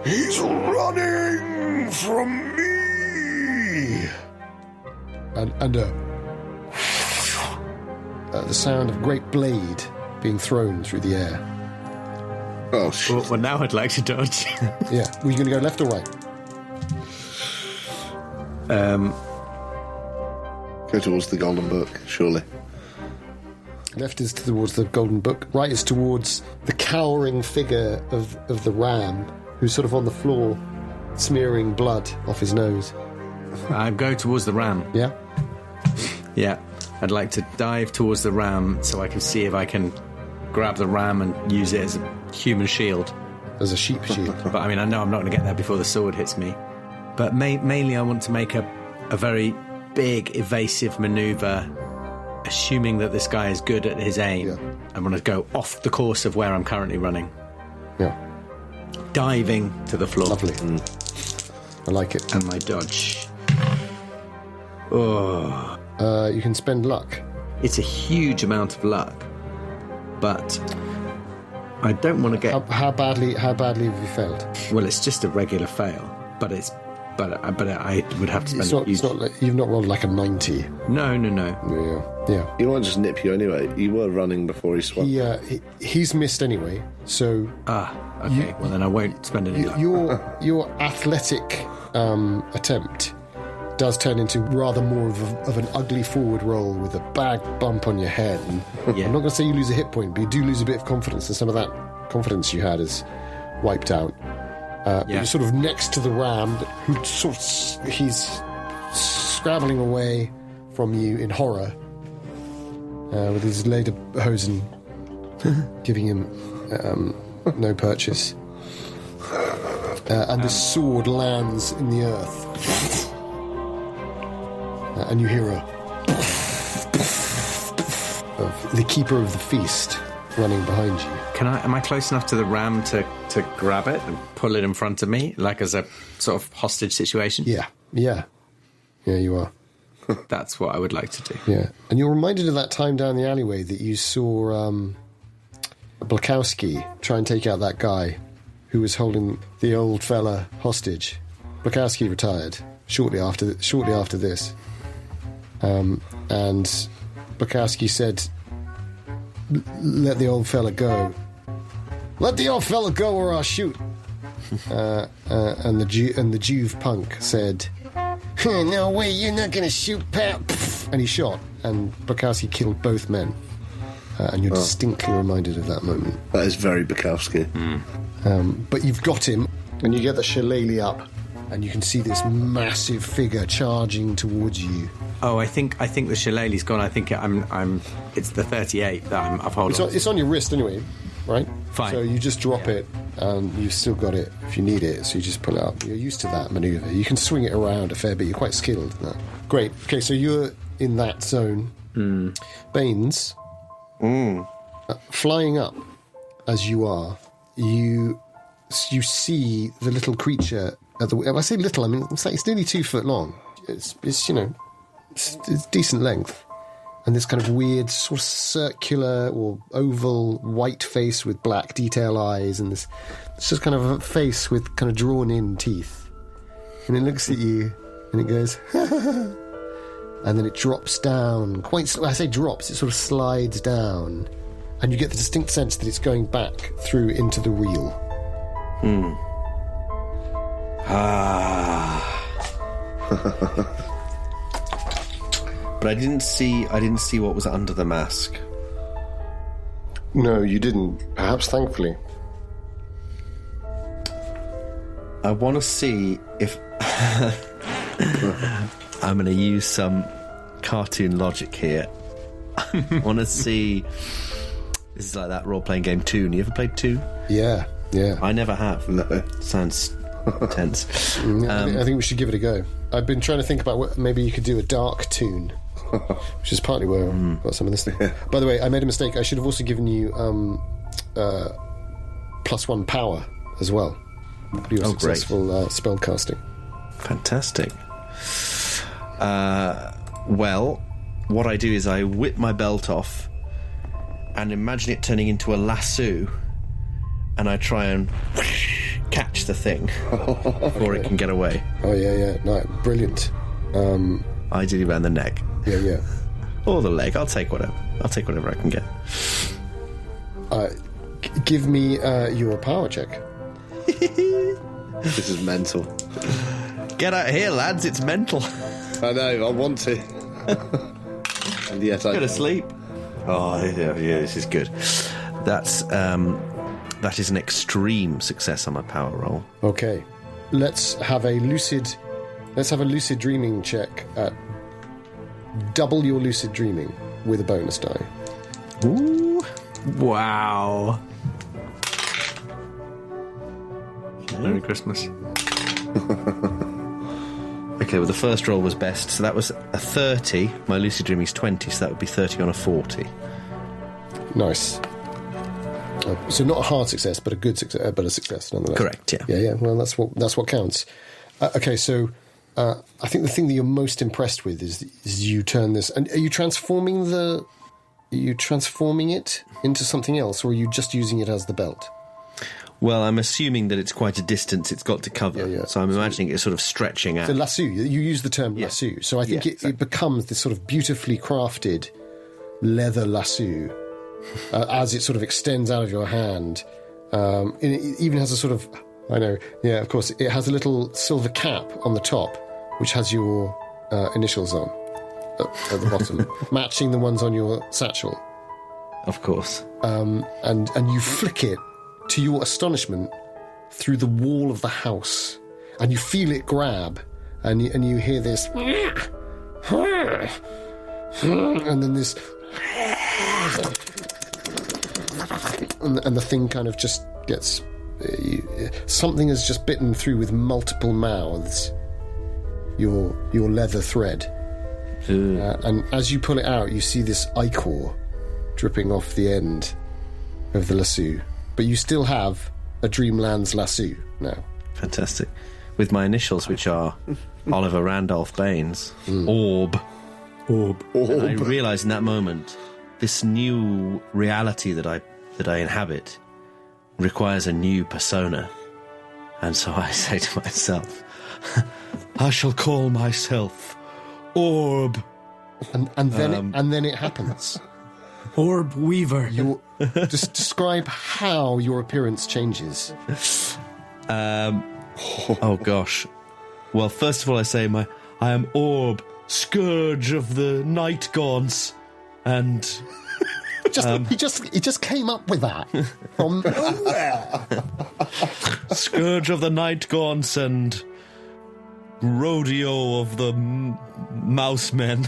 He's running from me! And the sound of a great blade being thrown through the air. Oh, shit. Well, now I'd like to dodge. Yeah. Were you going to go left or right? Go towards the golden book, surely. Left is towards the golden book. Right is towards the cowering figure of the ram, who's sort of on the floor, smearing blood off his nose. I go towards the ram. Yeah? Yeah. I'd like to dive towards the ram so I can see if I can grab the ram and use it as a human shield. As a sheep shield. But I mean, I know I'm not going to get there before the sword hits me. But mainly I want to make a very big evasive manoeuvre, assuming that this guy is good at his aim. Yeah. I want to go off the course of where I'm currently running. Yeah. Diving to the floor. Lovely. I like it. And my dodge. Oh. You can spend luck. It's a huge amount of luck, but I don't want to get... How badly have you failed? Well, it's just a regular fail, but I would have to spend... It's not like, you've not rolled like a 90. No. Yeah. He won't just nip you anyway. You were running before he swapped. He's missed anyway, so... Okay, well then I won't spend any luck. Your athletic attempt does turn into rather more of an ugly forward roll with a bag bump on your head. And I'm not going to say you lose a hit point, but you do lose a bit of confidence, and some of that confidence you had is wiped out. But you're sort of next to the ram, who he's scrabbling away from you in horror, with his lederhosen, giving him no purchase. And the sword lands in the earth. And you hear of the keeper of the feast running behind you. Am I close enough to the ram to grab it and pull it in front of me, like as a sort of hostage situation? Yeah, you are. That's what I would like to do. Yeah, and you're reminded of that time down the alleyway that you saw Blakowski try and take out that guy who was holding the old fella hostage. Blakowski retired shortly after this, and Blakowski said, "Let the old fella go. Let the old fella go, or I'll shoot." And the Juve punk said, "No way, you're not going to shoot, pal." And he shot, and Blakowski killed both men. And you're distinctly reminded of that moment. That is very Bukowski. But you've got him, and you get the shillelagh up, and you can see this massive figure charging towards you. Oh, I think the shillelagh's gone. I think it's the 38 that I've held on. It's on your wrist anyway, right? Fine. So you just drop it, and you've still got it if you need it. So you just pull it up. You're used to that manoeuvre. You can swing it around a fair bit. You're quite skilled in that. Great. Okay, so you're in that zone. Baines, flying up as you are, you see the little creature. When I say little, I mean it's nearly 2 foot long. It's decent length, and this kind of weird sort of circular or oval white face with black detail eyes, and it's just kind of a face with kind of drawn in teeth, and it looks at you and it goes and then it drops down quite. I say drops, it sort of slides down, and you get the distinct sense that it's going back through into the reel. But I didn't see what was under the mask. No, you didn't. Perhaps thankfully. I want to see if I'm going to use some cartoon logic here. I want to see. This is like that role-playing game Toon. You ever played Toon? Yeah. I never have. No. Sounds tense. I think we should give it a go. I've been trying to think about what maybe you could do a dark tune, which is partly where I got some of this thing. By the way, I made a mistake. I should have also given you +1 power as well for your successful spell casting. Fantastic. Well, what I do is I whip my belt off and imagine it turning into a lasso, and I try and catch the thing before it can get away. Oh, yeah. No, brilliant. Ideally around the neck. Yeah. Or the leg. I'll take whatever I can get. Give me your power check. This is mental. Get out of here, lads. It's mental. I know, I want to. And yet I Go to sleep. Oh, yeah, this is good. That is an extreme success on my power roll. Okay. Let's have a lucid dreaming check at double your lucid dreaming with a bonus die. Ooh. Wow. Merry Christmas. Okay, well, the first roll was best, so that was a 30. My lucid dreaming is 20, so that would be 30 on a 40. Nice. So not a hard success, but a good success, but a success nonetheless. Correct. Yeah. Yeah. Well, that's what counts. Okay, so I think the thing that you're most impressed with is you turn this, and are you transforming it into something else, or are you just using it as the belt? Well, I'm assuming that it's quite a distance it's got to cover, Yeah. so I'm imagining it's sort of stretching out. So lasso, you use the term lasso, so I think it becomes this sort of beautifully crafted leather lasso as it sort of extends out of your hand. It even has a sort of, of course, it has a little silver cap on the top, which has your initials on at the bottom, matching the ones on your satchel. Of course. And you flick it, to your astonishment, through the wall of the house, and you feel it grab, and you hear this, and then this, and the thing kind of just gets... something has just bitten through with multiple mouths your leather thread. And as you pull it out, you see this ichor dripping off the end of the lasso. But you still have a Dreamlands lasso now. Fantastic. With my initials, which are Oliver Randolph Baines. Orb. And I realise in that moment, this new reality that I inhabit requires a new persona. And so I say to myself, I shall call myself Orb. And then it happens. Orb Weaver. You just describe how your appearance changes. Oh gosh. Well, first of all, I say I am Orb, Scourge of the Night Gaunts, and he just came up with that from nowhere. Scourge of the Night Gaunts and Rodeo of the Mouse Men.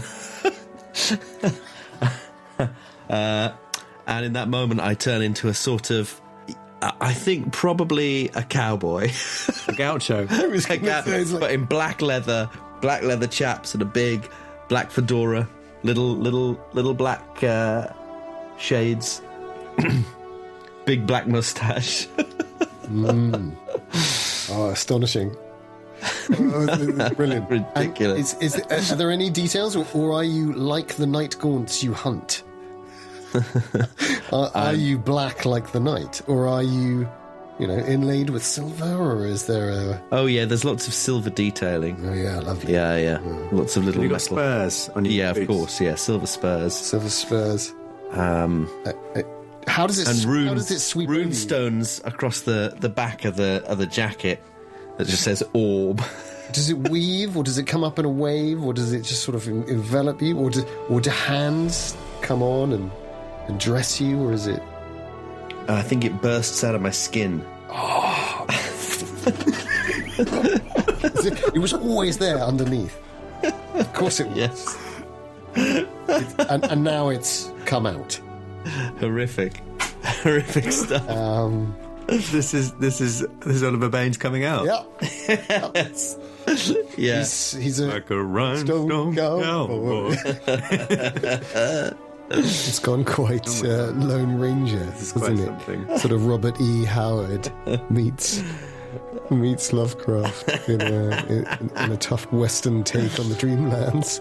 And in that moment, I turn into a sort of, I think probably a cowboy, A gaucho. but in black leather chaps and a big black fedora, little black shades, big black mustache. Oh, astonishing. Brilliant. Ridiculous. Are there any details, or are you like the night gaunts you hunt? Are you black like the night, or are you inlaid with silver, or is there a... Oh yeah, there's lots of silver detailing. Oh yeah, lovely. Yeah. Lots of little You got metal spurs on your Yeah, boots. of course. Yeah, silver spurs. Silver spurs. How does it? And how does it sweep rune over you? stones across the back of the jacket that just says Orb. Does it weave, or does it come up in a wave, or does it just sort of envelop you, or do hands come on and dress you, or is it? I think it bursts out of my skin. It was always there underneath. Of course it was. Yes. And now it's come out. Horrific stuff. This is Oliver Baines coming out. Yeah. Yeah. He's a Like a rhinestone cowboy. It's gone quite Lone Ranger, hasn't quite it? something. Sort of Robert E. Howard meets Lovecraft in a tough Western take on the Dreamlands.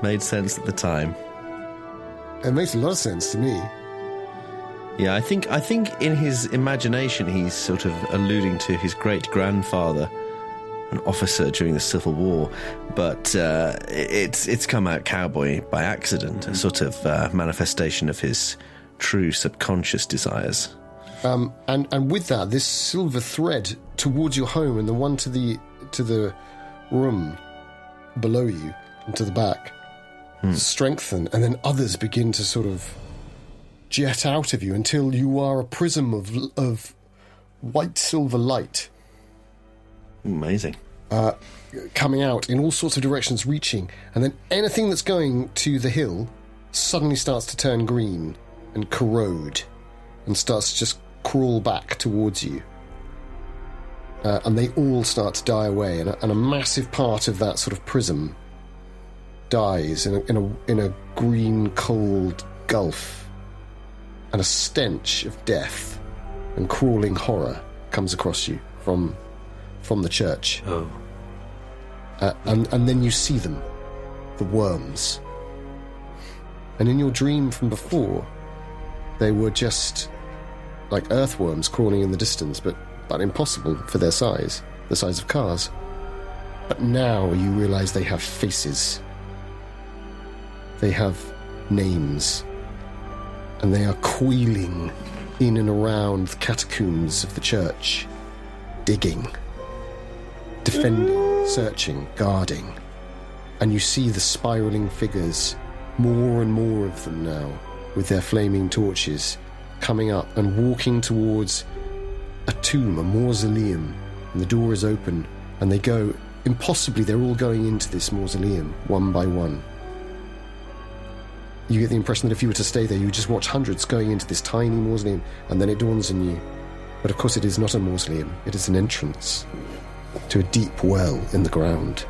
Made sense at the time. It makes a lot of sense to me. Yeah, I think in his imagination he's sort of alluding to his great-grandfather, an officer during the Civil War, but it's come out cowboy by accident, a sort of manifestation of his true subconscious desires. And with that, this silver thread towards your home and the one to the room below you and to the back strengthen, and then others begin to sort of jet out of you until you are a prism of white silver light. Amazing. Coming out in all sorts of directions, reaching, and then anything that's going to the hill suddenly starts to turn green and corrode and starts to just crawl back towards you. And they all start to die away, and a massive part of that sort of prism dies in a green, cold gulf, and a stench of death and crawling horror comes across you from the church. Oh. And then you see them, the worms. And in your dream from before, they were just like earthworms crawling in the distance, but impossible for their size, the size of cars. But now you realise they have faces. They have names. And they are coiling in and around the catacombs of the church, digging, defending, searching, guarding. And you see the spiralling figures, more and more of them now, with their flaming torches, coming up and walking towards a tomb, a mausoleum. And the door is open, and they go, impossibly, they're all going into this mausoleum, one by one. you get the impression that if you were to stay there, you would just watch hundreds going into this tiny mausoleum, and then it dawns on you. But of course it is not a mausoleum, it is an entrance to a deep well in the ground.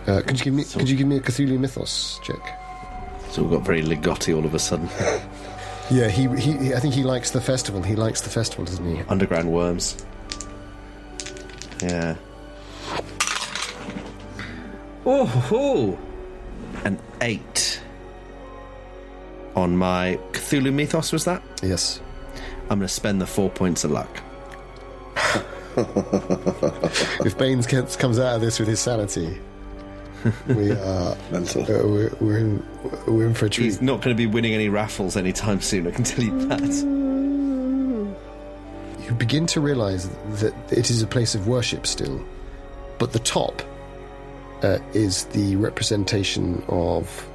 Could you give me a Cthulhu Mythos check? So we've got very Ligotti all of a sudden. Yeah, I think he likes the festival. He likes the festival, doesn't he? Underground worms. Yeah. Oh, an 8 on my Cthulhu Mythos, was that? Yes. I'm going to spend the 4 points of luck. If Baines comes out of this with his sanity, we are mental. We're in for a treat. He's not going to be winning any raffles anytime soon, I can tell you that. You begin to realise that it is a place of worship still, but the top is the representation of,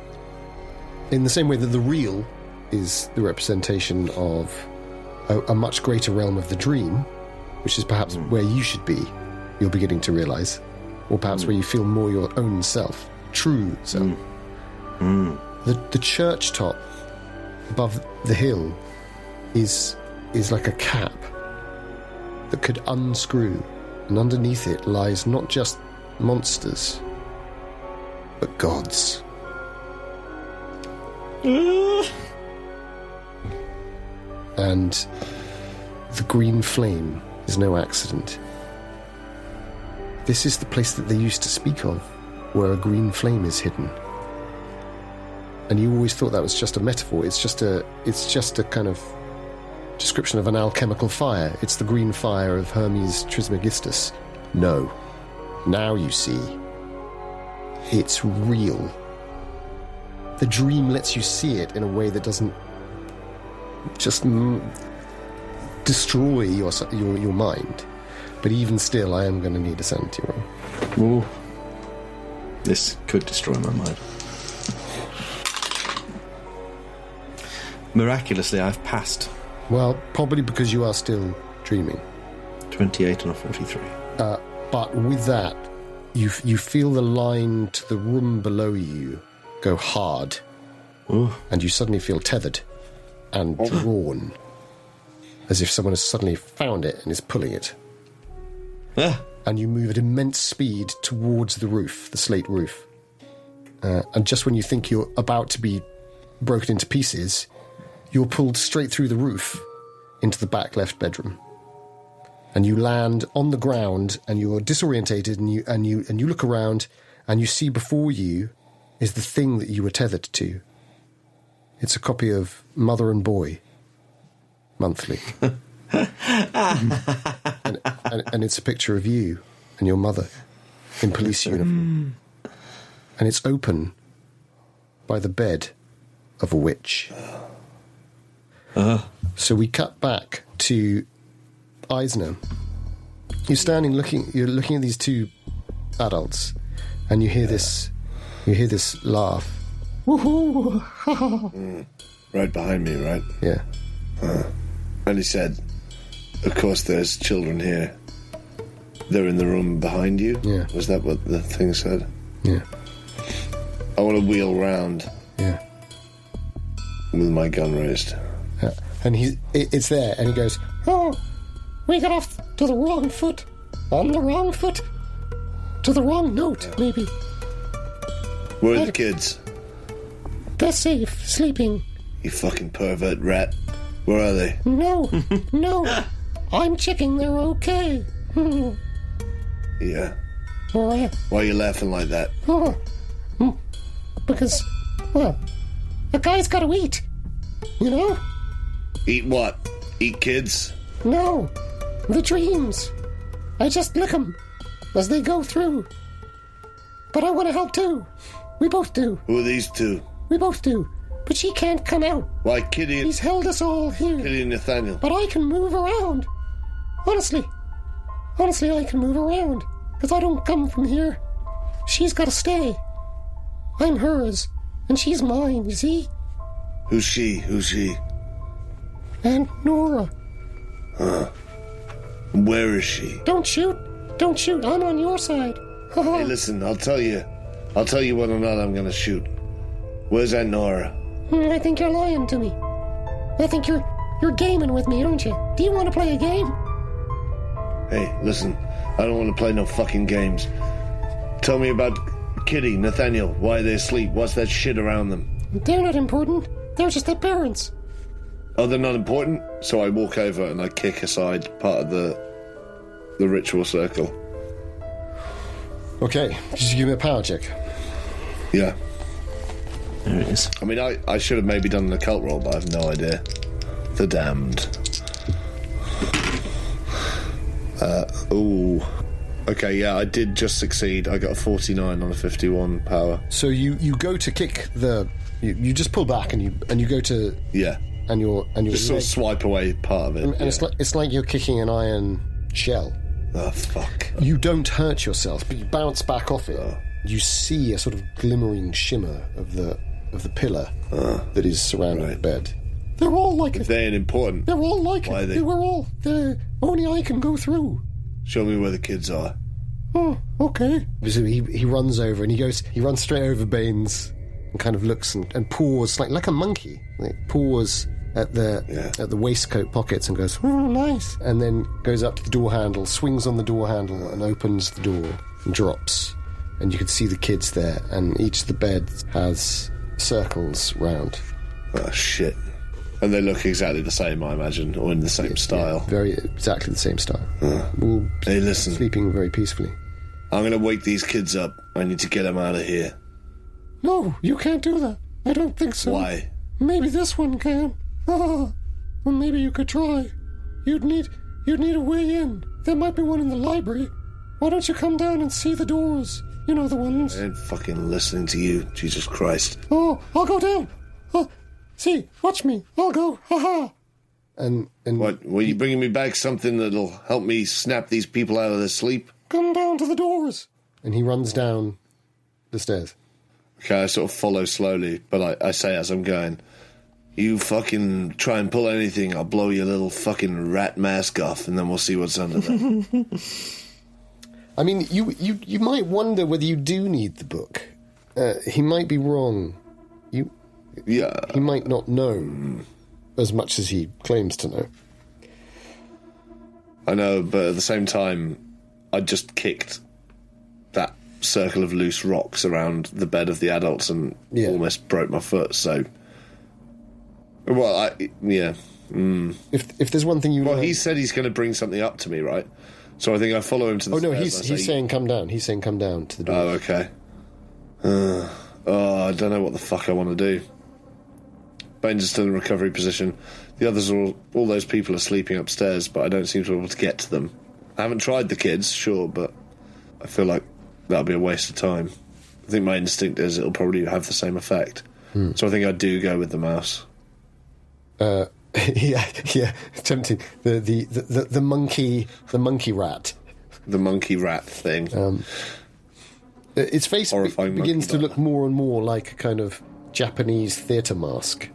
in the same way that the real is the representation of a much greater realm of the dream, which is perhaps where you should be, you're beginning to realise, or perhaps where you feel more your own self, true self. The church top above the hill is like a cap that could unscrew, and underneath it lies not just monsters, but gods. And the green flame is no accident. This is the place that they used to speak of, where a green flame is hidden. And you always thought that was just a metaphor. It's just a kind of description of an alchemical fire. It's the green fire of Hermes Trismegistus. No. Now you see. It's real. The dream lets you see it in a way that doesn't just destroy your mind. But even still, I am going to need a sanity roll. Ooh. This could destroy my mind. Miraculously, I've passed. Well, probably because you are still dreaming. 28 on a 43. But with that, you feel the line to the room below you go hard. Ooh. And you suddenly feel tethered and drawn, as if someone has suddenly found it and is pulling it. Ah. And you move at immense speed towards the roof, the slate roof. And just when you think you're about to be broken into pieces, you're pulled straight through the roof into the back left bedroom. And you land on the ground, and you're disorientated, and you look around, and you see before you is the thing that you were tethered to. It's a copy of Mother and Boy Monthly. and it's a picture of you and your mother in police uniform. And it's open by the bed of a witch. So we cut back to Eisner. You're looking at these two adults, and you hear this laugh. Woohoo! Right behind me, right? Yeah. And he said, of course there's children here. They're in the room behind you? Yeah. Was that what the thing said? Yeah. I want to wheel round. Yeah. With my gun raised. And it's there, and he goes, "Oh, we got off to the wrong foot. On the wrong foot. To the wrong note, maybe. Where are the kids? They're safe, sleeping." You fucking pervert rat. Where are they? No. I'm checking they're okay. Yeah. Why? Why are you laughing like that? Because, well, a guy's got to eat. You know? Eat what? Eat kids? No. The dreams. I just lick them as they go through. But I want to help too. We both do. Who are these two? We both do. But she can't come out. Why, Kitty and... He's held us all here. Kitty and Nathaniel. But I can move around. Honestly, I can move around. Because I don't come from here. She's got to stay. I'm hers. And she's mine, you see? Who's she? Aunt Nora. Where is she? Don't shoot. I'm on your side. Hey, listen, I'll tell you whether or not I'm going to shoot. Where's Aunt Nora? I think you're lying to me. I think you're gaming with me, aren't you? Do you want to play a game? Hey, listen, I don't want to play no fucking games. Tell me about Kitty, Nathaniel. Why are they asleep? What's that shit around them? They're not important. They're just their parents. Oh, they're not important? So I walk over and I kick aside part of the ritual circle. Okay, just give me a power check. Yeah. There it is. I mean, I should have maybe done an occult roll, but I have no idea. The damned. Ooh. Okay, yeah, I did just succeed. I got a 49 on a 51 power. So you go to kick the... You just pull back and you go to... Yeah. And you're just sort of swipe away part of it. And it's like you're kicking an iron shell. Oh, fuck. You don't hurt yourself, but you bounce back off it. You see a sort of glimmering shimmer of the pillar that is surrounding the bed. They're all like it. They ain't important. They're all like Why it. are they? They were all... Only I can go through. Show me where the kids are. Oh, okay. So he runs over and he runs straight over Baines and kind of looks and paws like a monkey. Like paws at the waistcoat pockets and goes, oh, nice. And then goes up to the door handle, swings on the door handle and opens the door and drops. And you can see the kids there, and each of the beds has circles round. Oh, shit. And they look exactly the same, I imagine, or in the same style. Yeah, exactly the same style. All hey, listen. Sleeping very peacefully. I'm going to wake these kids up. I need to get them out of here. No, you can't do that. I don't think so. Why? Maybe this one can. Well, maybe you could try. You'd need a way in. There might be one in the library. Why don't you come down and see the doors? You know the ones. I ain't fucking listening to you, Jesus Christ. Oh, I'll go down. See, watch me. I'll go. Ha-ha. And What? Were you bringing me back something that'll help me snap these people out of their sleep? Come down to the doors. And he runs down the stairs. Okay, I sort of follow slowly, but I say as I'm going, you fucking try and pull anything, I'll blow your little fucking rat mask off, and then we'll see what's under there. I mean, you might wonder whether you do need the book. He might be wrong. Yeah. He might not know as much as he claims to know. I know, but at the same time, I just kicked that circle of loose rocks around the bed of the adults and almost broke my foot, so... Well, yeah. If there's one thing you... Well, he said he's going to bring something up to me, right? So I think I follow him to the stairs. He's saying come down. He's saying come down to the door. Oh, okay. I don't know what the fuck I want to do. Baines is still in recovery position. The others all those people are sleeping upstairs, but I don't seem to be able to get to them. I haven't tried the kids, sure, but I feel like that'll be a waste of time. I think my instinct is it'll probably have the same effect. So I think I do go with the mouse. Yeah, tempting. The monkey rat. The monkey rat thing. Its face begins to look more and more like a kind of Japanese theatre mask.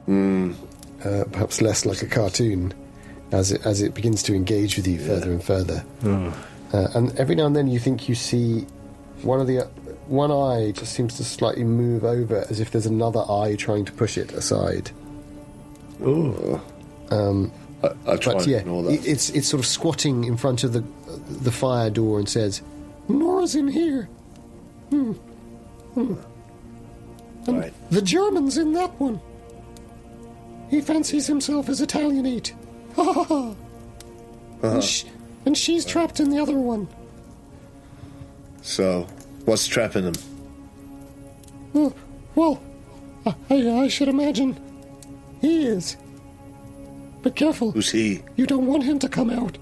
Perhaps less like a cartoon, as it begins to engage with you further and further. And every now and then you think you see one eye just seems to slightly move over, as if there's another eye trying to push it aside. Ooh. I try and ignore that. It's sort of squatting in front of the fire door and says, Nora's in here. Right. The German's in that one. He fancies himself as Italianate. Ha ha ha. And she's trapped in the other one. So, what's trapping him? Well, I should imagine he is. But careful. Who's he? You don't want him to come out.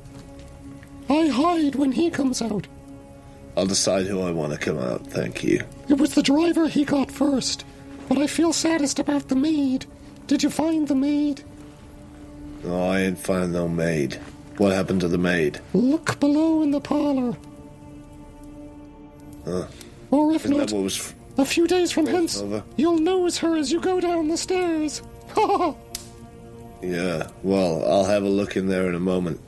I hide when he comes out. I'll decide who I want to come out, thank you. It was the driver he got first, but I feel saddest about the maid. Did you find the maid? No, I ain't found no maid. What happened to the maid? Look below in the parlour. Or if Isn't not, that what was a few days from hence, over? you'll nose her as you go down the stairs. Ha ha! Yeah, well, I'll have a look in there in a moment.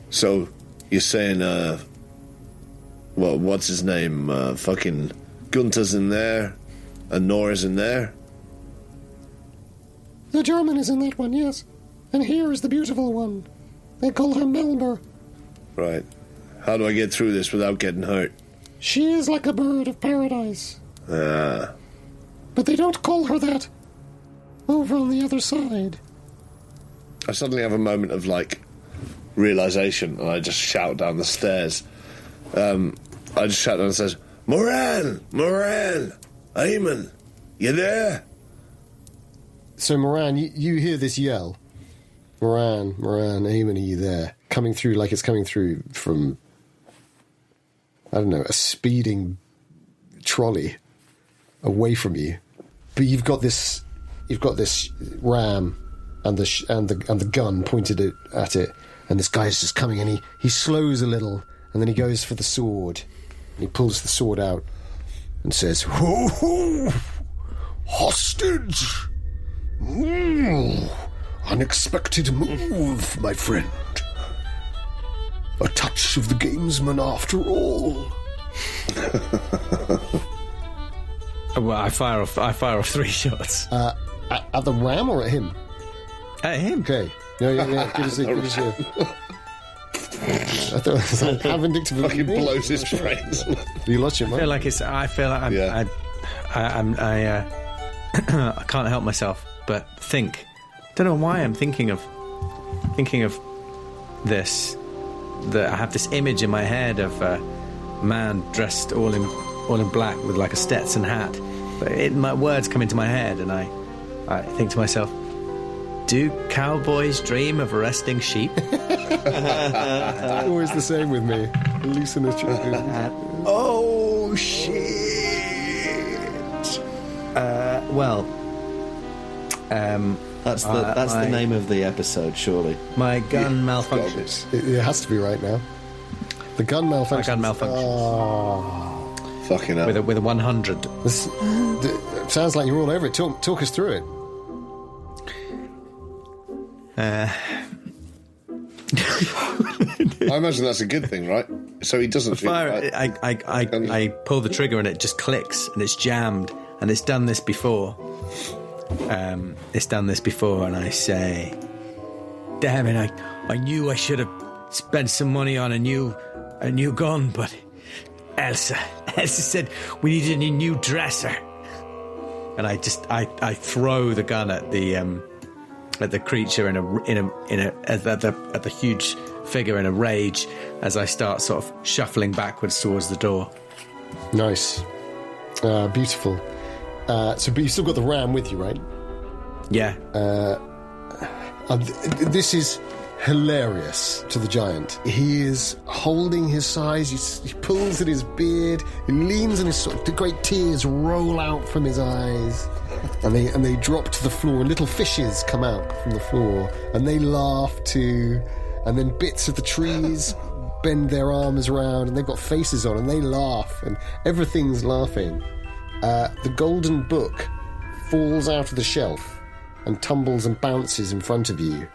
So, you're saying, well, what's his name? Fucking Gunther's in there? And Nora's in there? The German is in that one, yes. And here is the beautiful one. They call her Melba. Right. How do I get through this without getting hurt? She is like a bird of paradise. Ah. But they don't call her that over on the other side. I suddenly have a moment of, realisation, and I just shout down the stairs. I just shout down and says, Moran! Eamon! You there? So, Moran, you hear this yell. Moran, Eamon, are you there? Coming through like it's coming through from, I don't know, a speeding trolley away from you. But you've got this ram and the gun pointed at it, and this guy's just coming, and he slows a little, and then he goes for the sword, and he pulls the sword out and says, Ho ho! Hostage! Unexpected move, my friend. A touch of the gamesman after all. Well, I fire off 3 shots. at the ram or at him? At him. Okay. Yeah. Give us a. I thought, how vindictive of you. Fucking blows his brains. You lost your mind. I feel like I can't help myself but think. Don't know why I'm thinking of this. That I have this image in my head of a man dressed all in black with like a Stetson hat. But my words come into my head, and I think to myself, do cowboys dream of arresting sheep? Always the same with me. Hallucinatory. Oh shit! That's the name of the episode, surely. My gun malfunctions. It has to be right now. The gun malfunctions. My gun malfunctions. Oh. Fucking hell. With a 100. It sounds like you're all over it. Talk us through it. I imagine that's a good thing, right? So he doesn't feel I pull the trigger and it just clicks and it's jammed, and it's done this before. And I say, damn it, I knew I should have spent some money on a new gun, but Elsa said we needed a new dresser. And I throw the gun at the creature at the huge figure in a rage as I start sort of shuffling backwards towards the door. Nice. Beautiful. But you've still got the ram with you, right? Yeah. This is hilarious to the giant. He is holding his size. He pulls at his beard. He leans, and the great tears roll out from his eyes, and they drop to the floor. And little fishes come out from the floor, and they laugh too. And then bits of the trees bend their arms around, and they've got faces on, and they laugh, and everything's laughing. The golden book falls out of the shelf and tumbles and bounces in front of you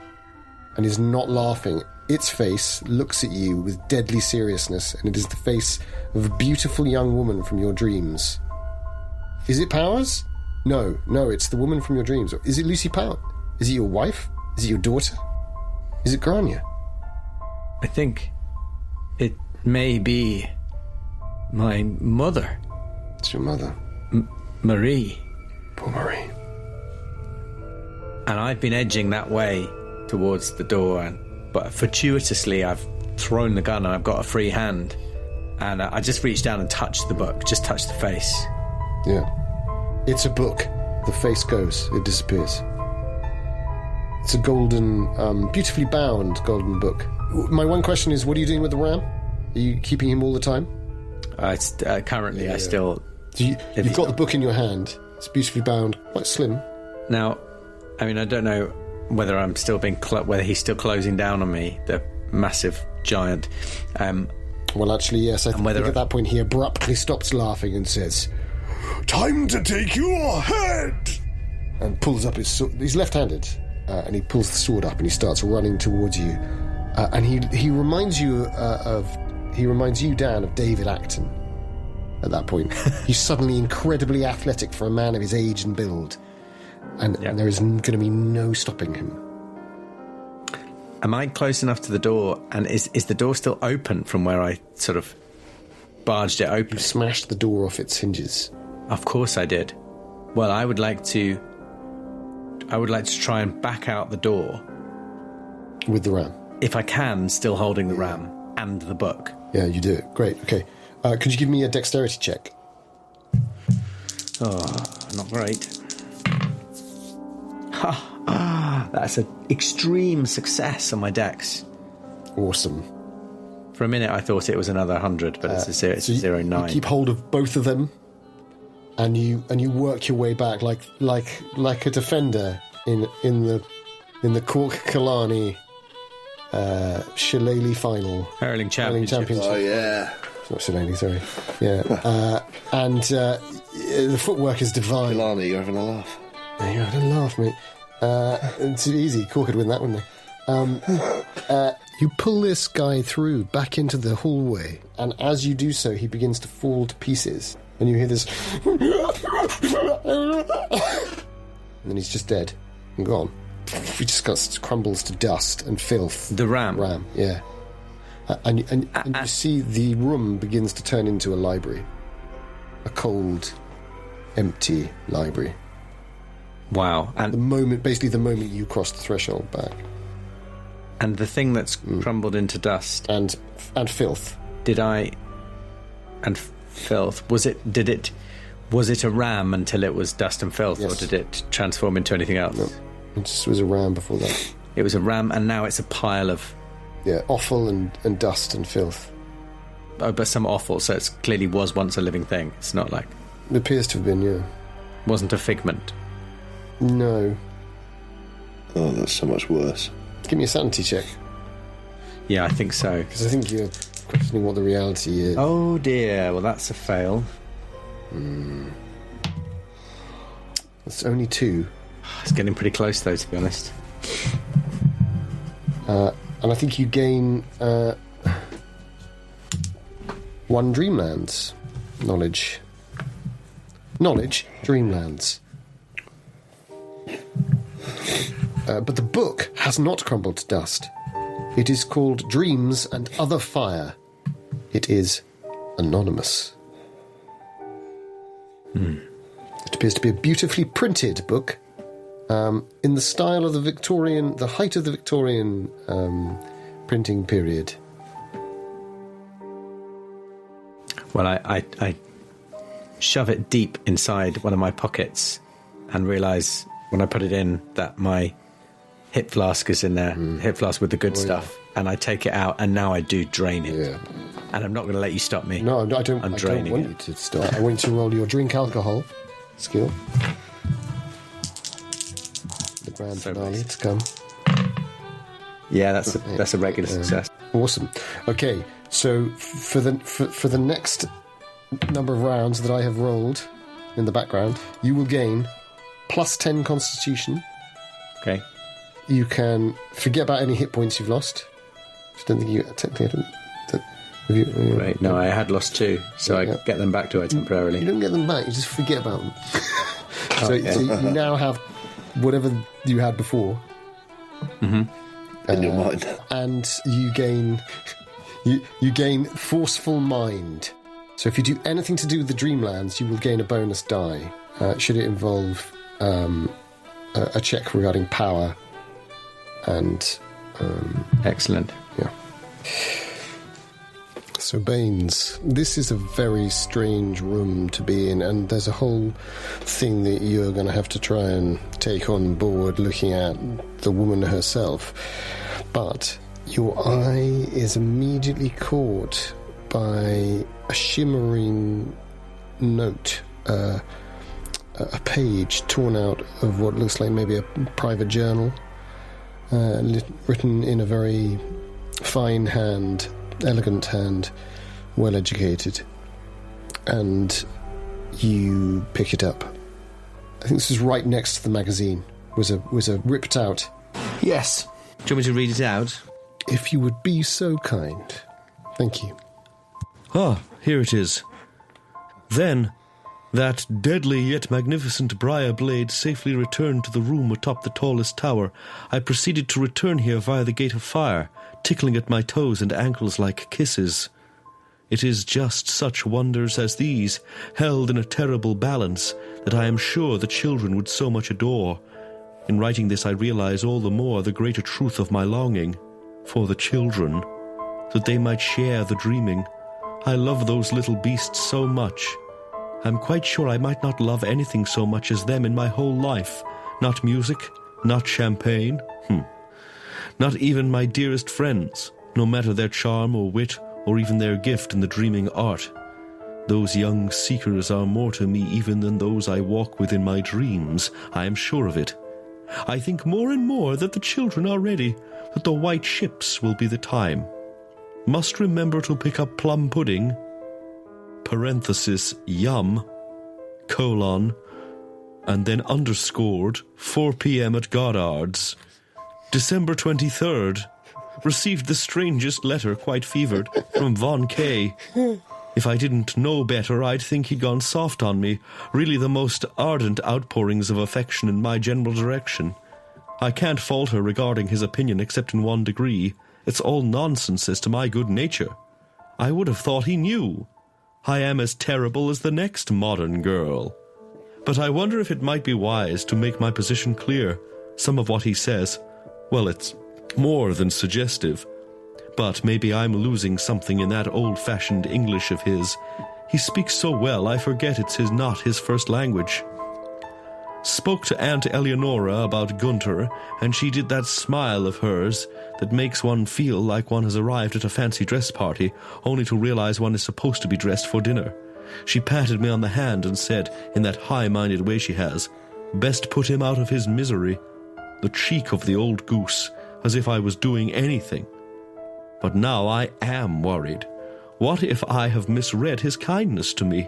and is not laughing. Its face looks at you with deadly seriousness, and it is the face of a beautiful young woman from your dreams. Is it Powers? No, it's the woman from your dreams. Is it Lucy Powers? Is it your wife? Is it your daughter? Is it Grania? I think it may be my mother. It's your mother. Marie. Poor Marie. And I've been edging that way towards the door, but fortuitously I've thrown the gun and I've got a free hand, and I just reached down and touched the book, just touched the face. Yeah. It's a book. The face goes. It disappears. It's a golden, beautifully bound golden book. My one question is, what are you doing with the ram? Are you keeping him all the time? Currently, yeah. I still... So you've got the book in your hand. It's beautifully bound, quite slim. Now, I mean, I don't know whether I'm still whether he's still closing down on me, the massive giant. Well, actually, yes. I think at that point he abruptly stops laughing and says, "Time to take your head!" and pulls up his sword. He's left-handed, and he pulls the sword up and he starts running towards you. And he reminds you, Dan, of David Acton. at that point. He's suddenly incredibly athletic for a man of his age and build. And there is going to be no stopping him. Am I close enough to the door? And is the door still open from where I sort of barged it open? You smashed the door off its hinges. Of course I did. Well, I would like to try and back out the door. With the ram? If I can, still holding the ram and the book. Yeah, you do it. Great, okay. Could you give me a dexterity check? Oh, not great. That's an extreme success on my dex. Awesome. For a minute I thought it was another 100, but it's a 0.9. You keep hold of both of them, and you work your way back like a defender in the Cork Kalani Shillelagh final. Hurling Championship. Oh, yeah. Not Shillelagh, sorry. Yeah. And the footwork is divine. Kalani, you're having a laugh. You're having a laugh, mate. It's easy. Cork would win that, wouldn't they? You pull this guy through back into the hallway, and as you do so, he begins to fall to pieces. And you hear this... and then he's just dead and gone. He just crumbles to dust and filth. The ram? Ram, yeah. And you see the room begins to turn into a library. A cold, empty library. Wow. And the moment you cross the threshold back. And the thing that's crumbled into dust and filth. And filth. Was it a ram until it was dust and filth, yes. or did it transform into anything else? No, it just was a ram before that. It was a ram, and now it's a pile of offal and dust and filth. Oh, but some offal, so it clearly was once a living thing. It's not like it appears to have been. Yeah, wasn't a figment. No. Oh, that's so much worse. Give me a sanity check. Yeah, I think so. Because I think you're questioning what the reality is. Oh dear, well that's a fail. It's only 2. It's getting pretty close though, to be honest. And I think you gain 1 Dreamlands knowledge. Dreamlands. But the book has not crumbled to dust. It is called Dreams and Other Fire. It is anonymous. It appears to be a beautifully printed book in the style of the height of the Victorian printing period. Well, I shove it deep inside one of my pockets and realise when I put it in that my hip flask is in there, hip flask with the good stuff, and I take it out, and now I do drain it. Yeah. And I'm not going to let you stop me. No, I don't. I'm I draining don't want you to stop. I want you to roll your drink alcohol skill. The grand finale to come. Yeah, that's a regular success. Awesome. Okay, so for the next number of rounds that I have rolled in the background, you will gain plus 10 Constitution. Okay. You can forget about any hit points you've lost. I don't think you technically. Right. No, I had lost 2, so I get them back to her temporarily. You don't get them back. You just forget about them. So you now have whatever you had before. In your mind. And you gain you gain Forceful Mind. So if you do anything to do with the Dreamlands, you will gain a bonus die. Should it involve a check regarding power and... Excellent. Yeah. So, Baines, this is a very strange room to be in, and there's a whole thing that you're going to have to try and take on board, looking at the woman herself. But your eye is immediately caught by a shimmering note, a page torn out of what looks like maybe a private journal, written in a very fine hand, elegant hand, well educated, and you pick it up. I think this is right next to the magazine. Was a ripped out. Yes. Do you want me to read it out? If you would be so kind. Thank you. Ah, here it is. Then, that deadly yet magnificent briar blade safely returned to the room atop the tallest tower. I proceeded to return here via the gate of fire, tickling at my toes and ankles like kisses. It is just such wonders as these, held in a terrible balance, that I am sure the children would so much adore. In writing this, I realize all the more the greater truth of my longing for the children, that they might share the dreaming. I love those little beasts so much. I'm quite sure I might not love anything so much as them in my whole life. Not music, not champagne, not even my dearest friends, no matter their charm or wit, or even their gift in the dreaming art. Those young seekers are more to me even than those I walk with in my dreams, I am sure of it. I think more and more that the children are ready, that the white ships will be the time. Must remember to pick up plum pudding, parenthesis, yum, colon, and then underscored, 4 p.m. at Goddard's. December 23rd. Received the strangest letter, quite fevered, from Von K. If I didn't know better, I'd think he'd gone soft on me. Really the most ardent outpourings of affection in my general direction. I can't fault her regarding his opinion except in one degree. It's all nonsense as to my good nature. I would have thought he knew. I am as terrible as the next modern girl. But I wonder if it might be wise to make my position clear. Some of what he says, well, it's more than suggestive. But maybe I'm losing something in that old-fashioned English of his. He speaks so well, I forget it's not his first language. Spoke to Aunt Eleonora about Gunter, and she did that smile of hers that makes one feel like one has arrived at a fancy dress party, only to realize one is supposed to be dressed for dinner. She patted me on the hand and said, in that high-minded way she has, best put him out of his misery. The cheek of the old goose, as if I was doing anything. But now I am worried. What if I have misread his kindness to me?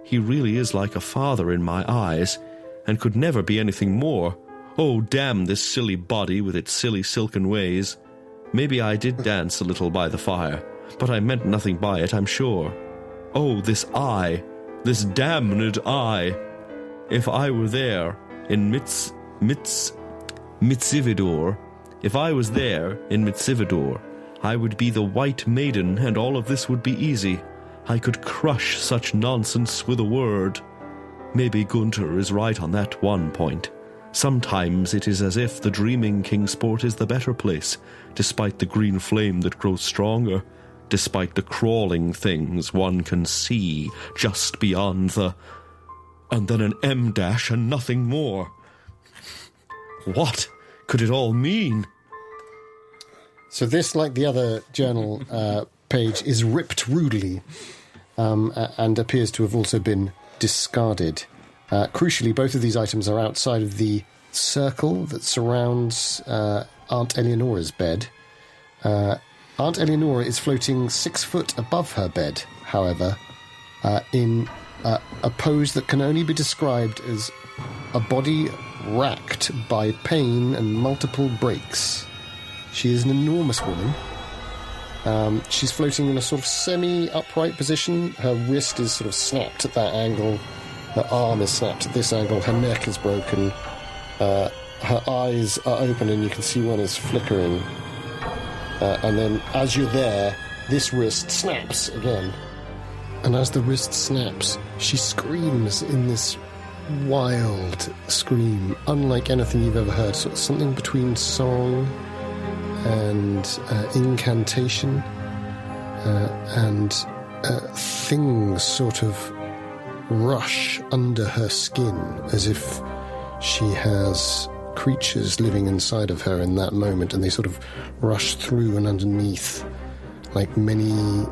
He really is like a father in my eyes, and could never be anything more. Oh, damn this silly body with its silly silken ways. Maybe I did dance a little by the fire, but I meant nothing by it, I'm sure. Oh, this eye, this damned eye. If I were there in Mitsividor, if I was there in Mitsividor, I would be the White Maiden, and all of this would be easy. I could crush such nonsense with a word. Maybe Gunter is right on that one point. Sometimes it is as if the dreaming Kingsport is the better place, despite the green flame that grows stronger, despite the crawling things one can see just beyond the... and then an M-dash and nothing more. What could it all mean? So this, like the other journal page, is ripped rudely and appears to have also been discarded. Crucially, both of these items are outside of the circle that surrounds Aunt Eleonora's bed. Aunt Eleonora is floating 6 foot above her bed, however, in a pose that can only be described as a body racked by pain and multiple breaks. She is an enormous woman. She's floating in a sort of semi-upright position. Her wrist is sort of snapped at that angle. Her arm is snapped at this angle. Her neck is broken. Her eyes are open and you can see one is flickering. And then as you're there, this wrist snaps again. And as the wrist snaps, she screams in this wild scream, unlike anything you've ever heard. Sort of something between song and incantation, and things sort of rush under her skin as if she has creatures living inside of her in that moment, and they sort of rush through and underneath like many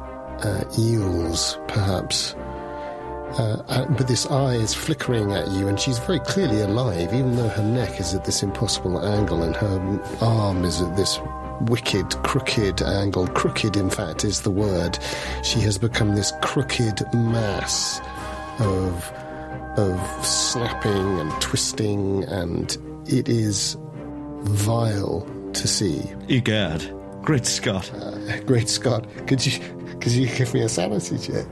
eels, perhaps. But this eye is flickering at you, and she's very clearly alive, even though her neck is at this impossible angle and her arm is at this wicked, crooked angle. Crooked, in fact, is the word. She has become this crooked mass of snapping and twisting, and it is vile to see. Egad, great Scott. Great Scott. Could you give me a sanity check?